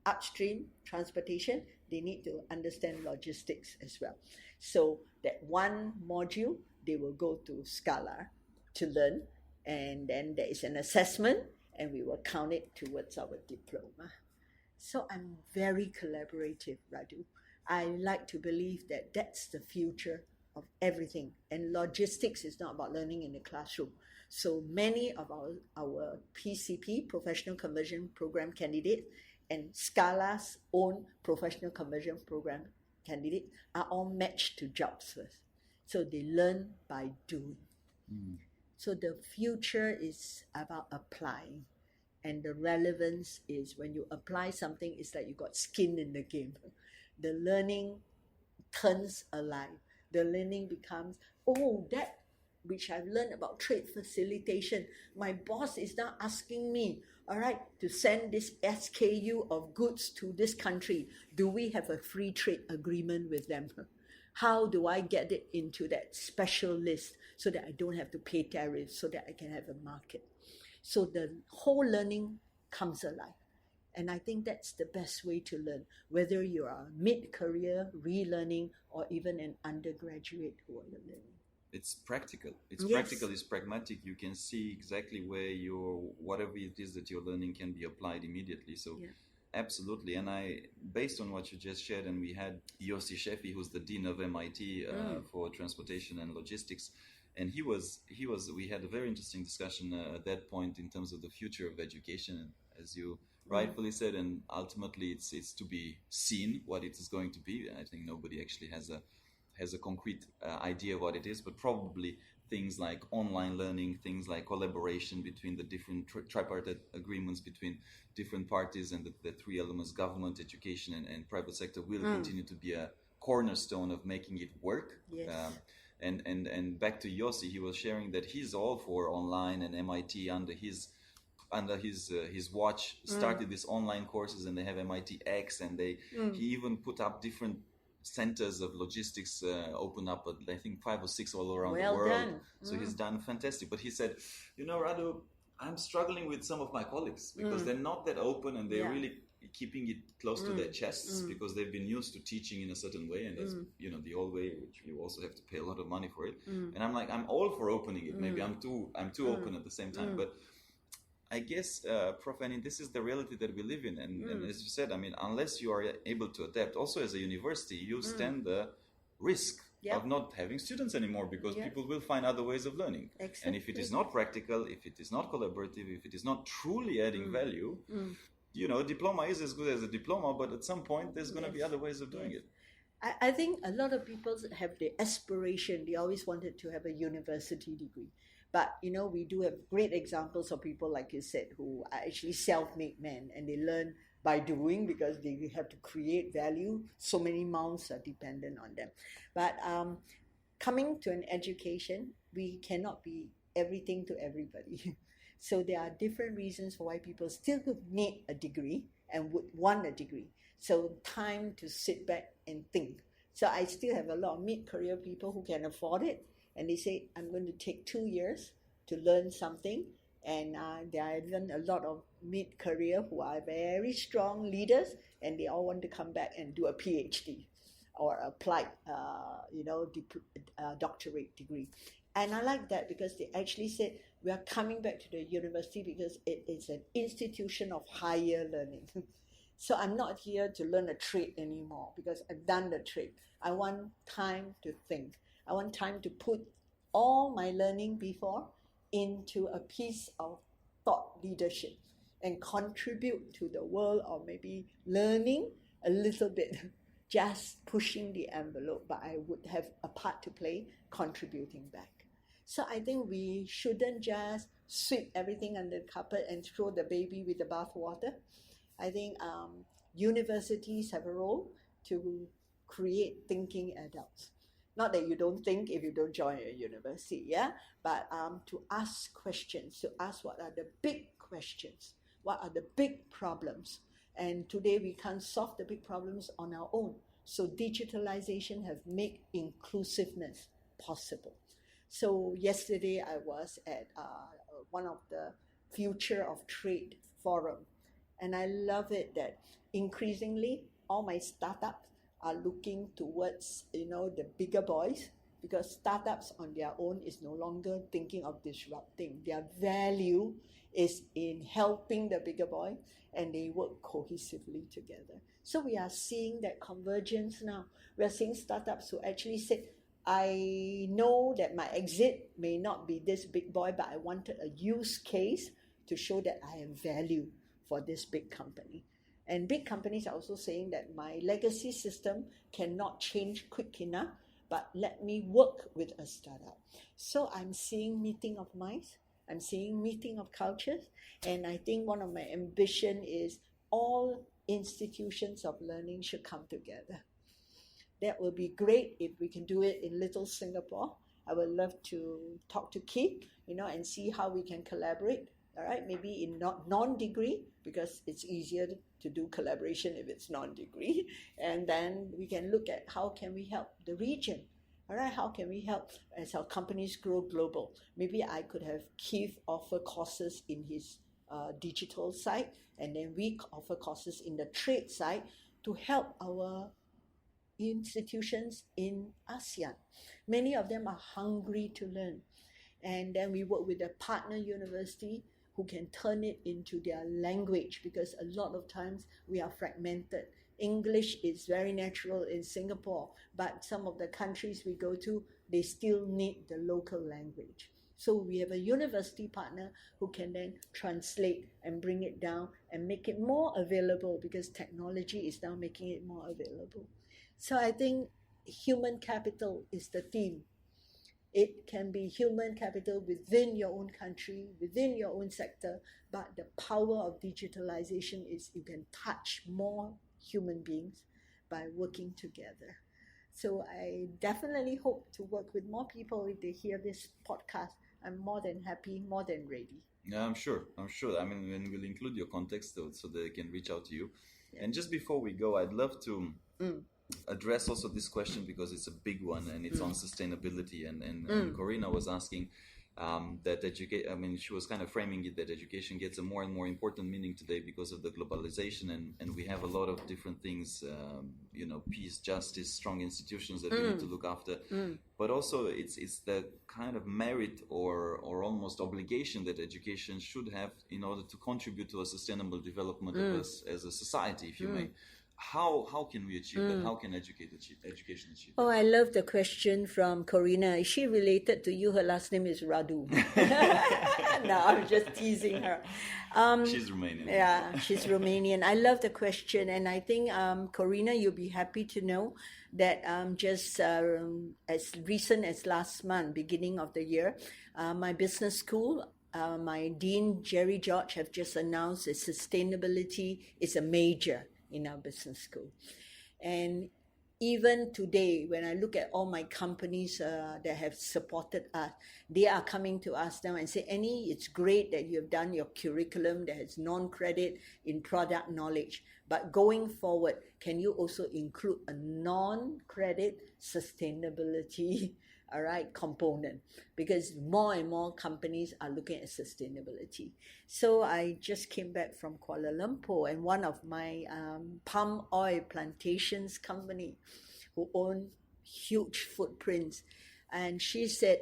upstream transportation, they need to understand logistics as well. So that one module, they will go to SCALA to learn, and then there is an assessment, and we will count it towards our diploma. So I'm very collaborative, Radu. I like to believe that that's the future of everything. And logistics is not about learning in the classroom. So many of our PCP, Professional Conversion Program candidates, and SCALA's own Professional Conversion Program candidates are all matched to jobs first. So they learn by doing. So the future is about applying. And the relevance is when you apply something, it's like you got skin in the game. The learning turns alive. The learning becomes, that which I've learned about trade facilitation. My boss is now asking me, all right, to send this SKU of goods to this country. Do we have a free trade agreement with them? How do I get it into that special list so that I don't have to pay tariffs, so that I can have a market? So the whole learning comes alive. And I think that's the best way to learn, whether you are mid-career, relearning, or even an undergraduate who are learning. It's practical. It's Yes. practical, it's pragmatic. You can see exactly where whatever it is that you're learning can be applied immediately. So Yeah. absolutely. And based on what you just shared, and we had Yossi Sheffi, who's the Dean of MIT for Transportation and Logistics. And we had a very interesting discussion at that point in terms of the future of education. And as you rightfully said, and ultimately it's to be seen what it is going to be. I think nobody actually has a concrete idea of what it is, but probably things like online learning, things like collaboration between the different tripartite agreements between different parties and the three elements, government, education, and private sector, will continue to be a cornerstone of making it work. Yes. And back to Yossi, he was sharing that he's all for online and MIT under his under his watch started these online courses, and they have MIT X, and he even put up different centers of logistics, open up, I think 5 or 6 all around the world. Done. So he's done fantastic. But he said, Radu, I'm struggling with some of my colleagues because they're not that open, and they're really keeping it close to their chests because they've been used to teaching in a certain way, and that's the old way, which you also have to pay a lot of money for it. And I'm like, I'm all for opening it. Maybe I'm too open at the same time, but I guess, Prof. Annie, this is the reality that we live in, and as you said, I mean, unless you are able to adapt, also as a university, you stand the risk of not having students anymore, because people will find other ways of learning. Exactly. And if it is not practical, if it is not collaborative, if it is not truly adding value, diploma is as good as a diploma, but at some point there's going to be other ways of doing it. I think a lot of people have the aspiration, they always wanted to have a university degree. But, we do have great examples of people, like you said, who are actually self-made men, and they learn by doing because they have to create value. So many mouths are dependent on them. But coming to an education, we cannot be everything to everybody. So there are different reasons for why people still need a degree and would want a degree. So time to sit back and think. So I still have a lot of mid-career people who can afford it. And they say, I'm going to take 2 years to learn something. And there are even a lot of mid-career who are very strong leaders, and they all want to come back and do a PhD or applied, doctorate degree. And I like that because they actually said, we are coming back to the university because it is an institution of higher learning. So I'm not here to learn a trade anymore because I've done the trade. I want time to think. I want time to put all my learning before into a piece of thought leadership and contribute to the world, or maybe learning a little bit, just pushing the envelope, but I would have a part to play contributing back. So I think we shouldn't just sweep everything under the carpet and throw the baby with the bathwater. I think universities have a role to create thinking adults. Not that you don't think if you don't join a university, but to ask questions, to ask what are the big questions, what are the big problems. And today we can't solve the big problems on our own. So digitalization have made inclusiveness possible. So yesterday I was at one of the Future of Trade forum, and I love it that increasingly all my startups are looking towards, the bigger boys, because startups on their own is no longer thinking of disrupting. Their value is in helping the bigger boy, and they work cohesively together. So we are seeing that convergence now. We are seeing startups who actually said, I know that my exit may not be this big boy, but I wanted a use case to show that I have value for this big company. And big companies are also saying that my legacy system cannot change quick enough, but let me work with a startup. So I'm seeing meeting of minds, I'm seeing meeting of cultures, and I think one of my ambition is all institutions of learning should come together. That will be great if we can do it in little Singapore. I would love to talk to Keith, and see how we can collaborate. All right, maybe in non-degree, because it's easier to do collaboration if it's non-degree. And then we can look at how can we help the region. All right, how can we help as our companies grow global? Maybe I could have Keith offer courses in his digital side, and then we offer courses in the trade side to help our institutions in ASEAN. Many of them are hungry to learn. And then we work with a partner university who can turn it into their language, because a lot of times we are fragmented. English is very natural in Singapore, but some of the countries we go to, they still need the local language. So we have a university partner who can then translate and bring it down and make it more available, because technology is now making it more available. So I think human capital is the theme. It can be human capital within your own country, within your own sector, but the power of digitalization is you can touch more human beings by working together. So I definitely hope to work with more people if they hear this podcast. I'm more than happy, more than ready. Yeah, I'm sure. I mean, when we'll include your context so they can reach out to you. Yeah. And just before we go, I'd love to address also this question because it's a big one and it's on sustainability. And Corina was asking that I mean, she was kind of framing it that education gets a more and more important meaning today because of the globalization, and we have a lot of different things, peace, justice, strong institutions that we need to look after. But also it's the kind of merit or almost obligation that education should have in order to contribute to a sustainable development of us as a society, if you may. How can we achieve that? How can education achieve that? Oh, I love the question from Corina. Is she related to you? Her last name is Radu. No, I'm just teasing her. She's Romanian. Yeah, she's Romanian. I love the question, and I think, Corina, you'll be happy to know that just as recent as last month, beginning of the year, my business school, my dean, Jerry George, have just announced that sustainability is a major in our business school. And even today, when I look at all my companies that have supported us, they are coming to us now and say, Annie, it's great that you have done your curriculum that has non-credit in product knowledge, but going forward, can you also include a non-credit sustainability component? Because more and more companies are looking at sustainability. So I just came back from Kuala Lumpur, and one of my palm oil plantations company who own huge footprints, and she said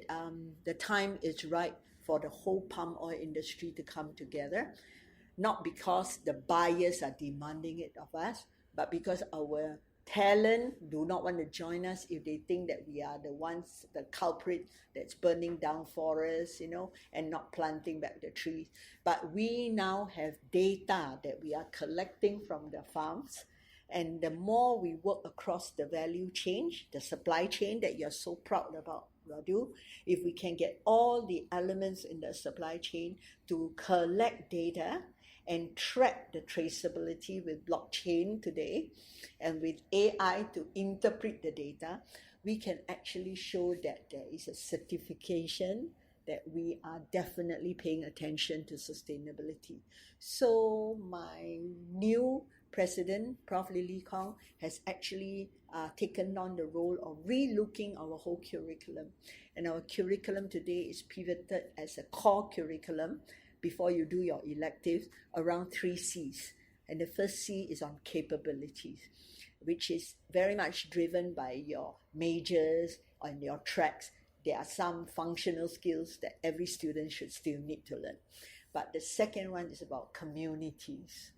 the time is right for the whole palm oil industry to come together, not because the buyers are demanding it of us, but because our talent do not want to join us if they think that we are the culprit that's burning down forests, and not planting back the trees. But we now have data that we are collecting from the farms, and the more we work across the value chain, the supply chain that you're so proud about, Radu, if we can get all the elements in the supply chain to collect data and track the traceability with blockchain today, and with AI to interpret the data, we can actually show that there is a certification that we are definitely paying attention to sustainability. So my new president, Prof. Lily Kong, has actually taken on the role of re-looking our whole curriculum. And our curriculum today is pivoted as a core curriculum before you do your electives around 3 C's. And the first C is on capabilities, which is very much driven by your majors and your tracks. There are some functional skills that every student should still need to learn. But the second one is about communities.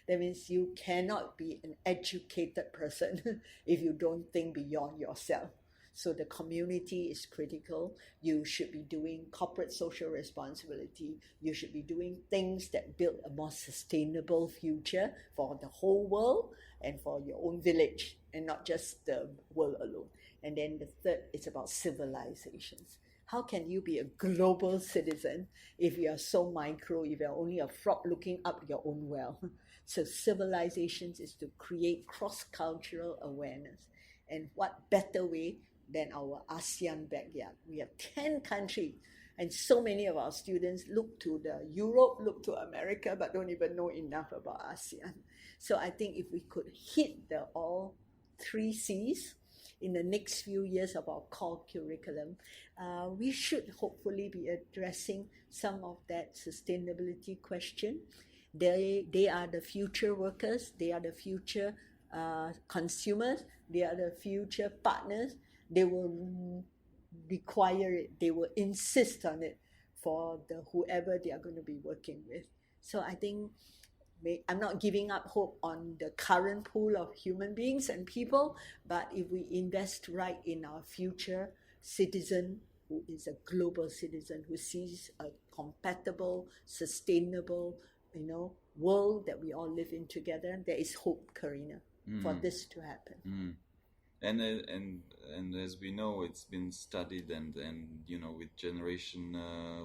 That means you cannot be an educated person if you don't think beyond yourself. So the community is critical. You should be doing corporate social responsibility. You should be doing things that build a more sustainable future for the whole world and for your own village, and not just the world alone. And then the third is about civilizations. How can you be a global citizen if you are so micro, if you're only a frog looking up your own well? So civilizations is to create cross-cultural awareness. And what better way than our ASEAN backyard? We have 10 countries, and so many of our students look to Europe, look to America, but don't even know enough about ASEAN. So I think if we could hit the all 3 C's in the next few years of our core curriculum, we should hopefully be addressing some of that sustainability question. They are the future workers, they are the future consumers, they are the future partners. They will require it, they will insist on it for whoever they are going to be working with. So I think I'm not giving up hope on the current pool of human beings and people, but if we invest right in our future citizen, who is a global citizen, who sees a compatible, sustainable, world that we all live in together, there is hope, Karina, for this to happen. And as we know, it's been studied and with generation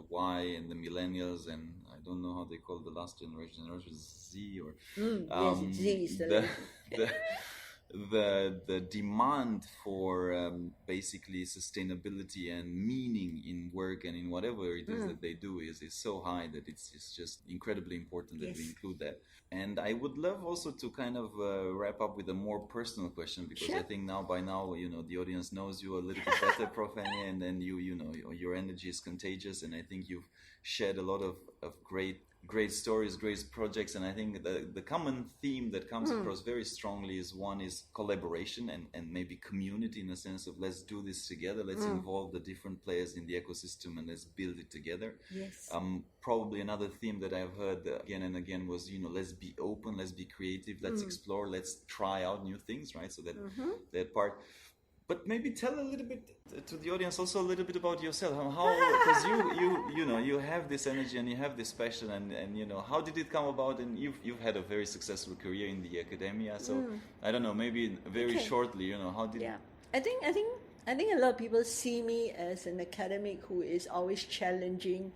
Y and the millennials, and I don't know how they call the last generation Z or yes, Z is the the demand for basically sustainability and meaning in work and in whatever it is that they do is so high that it's just incredibly important that we include that. And I would love also to kind of wrap up with a more personal question, because I think by now, the audience knows you a little bit better, Prof. Annie, and then your energy is contagious, and I think you've shared a lot of great stories, great projects, and I think the common theme that comes across very strongly is collaboration and maybe community, in a sense of let's do this together, let's involve the different players in the ecosystem and let's build it together. Yes. Probably another theme that I've heard again and again was, let's be open, let's be creative, let's explore, let's try out new things, right? So that part. But maybe tell a little bit to the audience also a little bit about yourself. How, because you have this energy and you have this passion, and how did it come about? And you've had a very successful career in the academia. So I don't know, maybe very shortly, how did? Yeah, I think a lot of people see me as an academic who is always challenging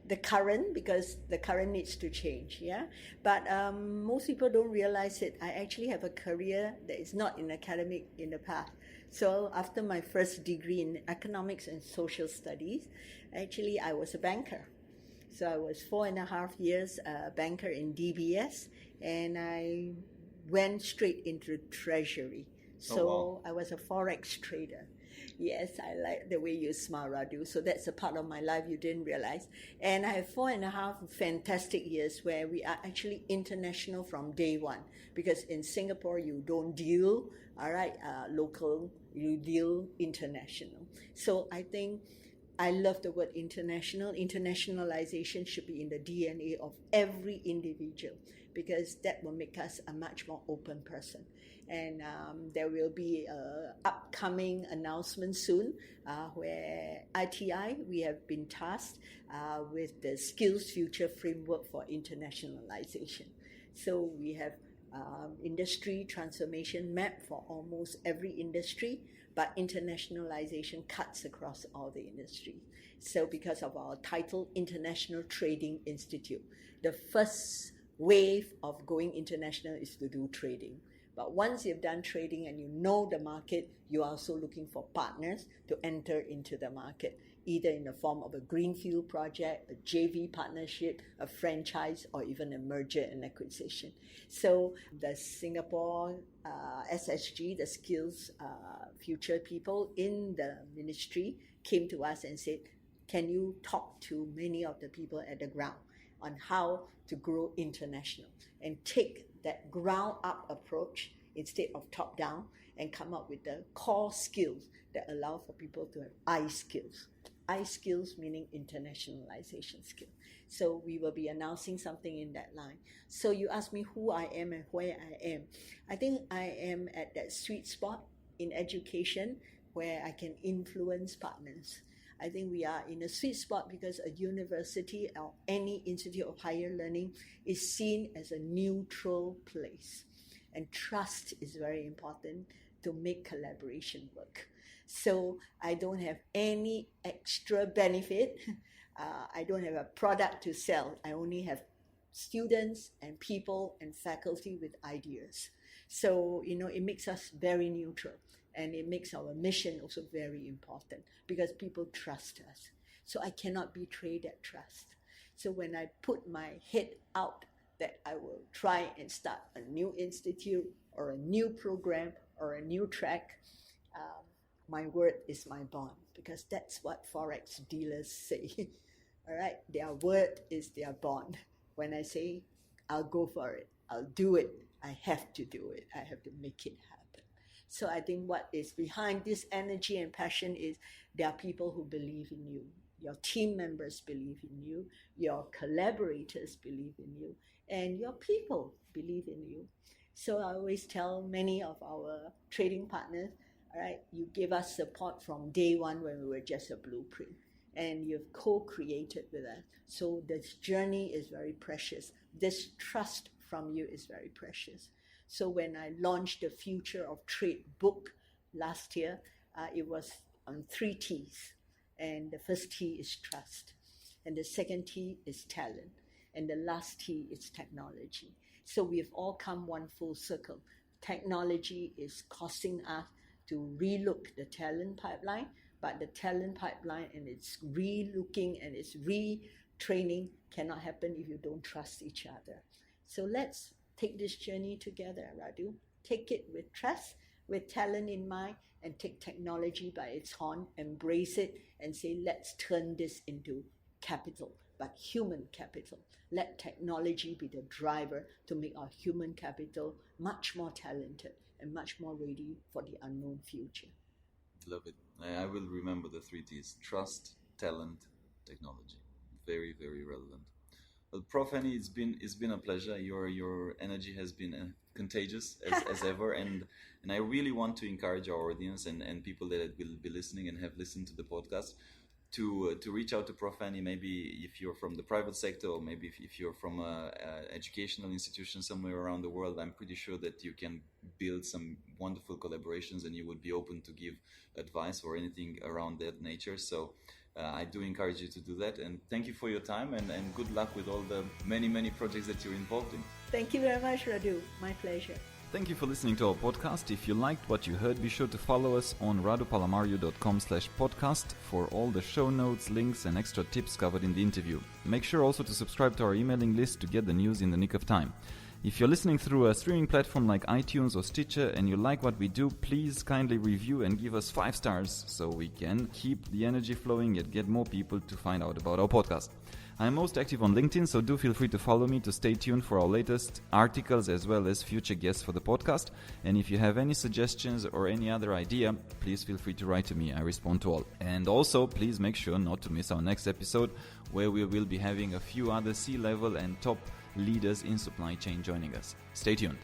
the current, because the current needs to change, but most people don't realize it. I actually have a career that is not in academic in the past. So after my first degree in economics and social studies, actually I was a banker. So I was 4.5 years a banker in DBS, and I went straight into treasury. So I was a forex trader. Yes, I like the way you smile, Radu. So that's a part of my life you didn't realize. And I have 4.5 fantastic years where we are actually international from day one. Because in Singapore, you don't deal, local, you deal international. So I think I love the word international. Internationalization should be in the DNA of every individual, because that will make us a much more open person. And there will be an upcoming announcement soon where ITI, we have been tasked with the Skills Future Framework for Internationalization. So we have industry transformation map for almost every industry, but internationalization cuts across all the industries. So because of our title, International Trading Institute, the first wave of going international is to do trading. But once you've done trading and you know the market, you're also looking for partners to enter into the market, either in the form of a greenfield project, a JV partnership, a franchise, or even a merger and acquisition. So the Singapore SSG, the Skills Future people in the ministry, came to us and said, can you talk to many of the people at the ground on how to grow international and take that ground-up approach instead of top-down, and come up with the core skills that allow for people to have I skills. I skills meaning internationalization skill. So we will be announcing something in that line. So you ask me who I am and where I am. I think I am at that sweet spot in education where I can influence partners. I think we are in a sweet spot because a university or any institute of higher learning is seen as a neutral place. And trust is very important to make collaboration work. So I don't have any extra benefit. I don't have a product to sell. I only have students and people and faculty with ideas. So, it makes us very neutral. And it makes our mission also very important because people trust us. So I cannot betray that trust. So when I put my head out that I will try and start a new institute or a new program or a new track, my word is my bond, because that's what Forex dealers say. All right, their word is their bond. When I say, I'll go for it, I'll do it, I have to do it, I have to make it happen. So I think what is behind this energy and passion is there are people who believe in you. Your team members believe in you. Your collaborators believe in you. And your people believe in you. So I always tell many of our trading partners, all right, you give us support from day one when we were just a blueprint. And you've co-created with us. So this journey is very precious. This trust from you is very precious. So when I launched the Future of Trade book last year, it was on 3 T's. And the first T is trust. And the second T is talent. And the last T is technology. So we've all come one full circle technology is causing us to relook the talent pipeline, but the talent pipeline and its re-looking and its retraining cannot happen if you don't trust each other. So let's take this journey together, Radu. Take it with trust, with talent in mind, and take technology by its horn, embrace it, and say, let's turn this into capital, but human capital. Let technology be the driver to make our human capital much more talented and much more ready for the unknown future. Love it. I will remember the 3 T's: trust, talent, technology. Very, very relevant. Well, Prof. Annie, it's been a pleasure. Your energy has been contagious as ever, and I really want to encourage our audience and people that will be listening and have listened to the podcast to reach out to Prof. Annie. Maybe if you're from the private sector, or maybe if you're from an educational institution somewhere around the world, I'm pretty sure that you can build some wonderful collaborations, and you would be open to give advice or anything around that nature. So I do encourage you to do that, and thank you for your time, and good luck with all the many projects that you're involved in. Thank you very much, Radu. My pleasure. Thank you for listening to our podcast. If you liked what you heard, be sure to follow us on radupalamario.com/podcast for all the show notes, links, and extra tips covered in the interview. Make sure also to subscribe to our emailing list to get the news in the nick of time. If you're listening through a streaming platform like iTunes or Stitcher and you like what we do, please kindly review and give us 5 stars so we can keep the energy flowing and get more people to find out about our podcast. I'm most active on LinkedIn, so do feel free to follow me to stay tuned for our latest articles as well as future guests for the podcast. And if you have any suggestions or any other idea, please feel free to write to me. I respond to all. And also, please make sure not to miss our next episode, where we will be having a few other C-level and top leaders in supply chain joining us. Stay tuned.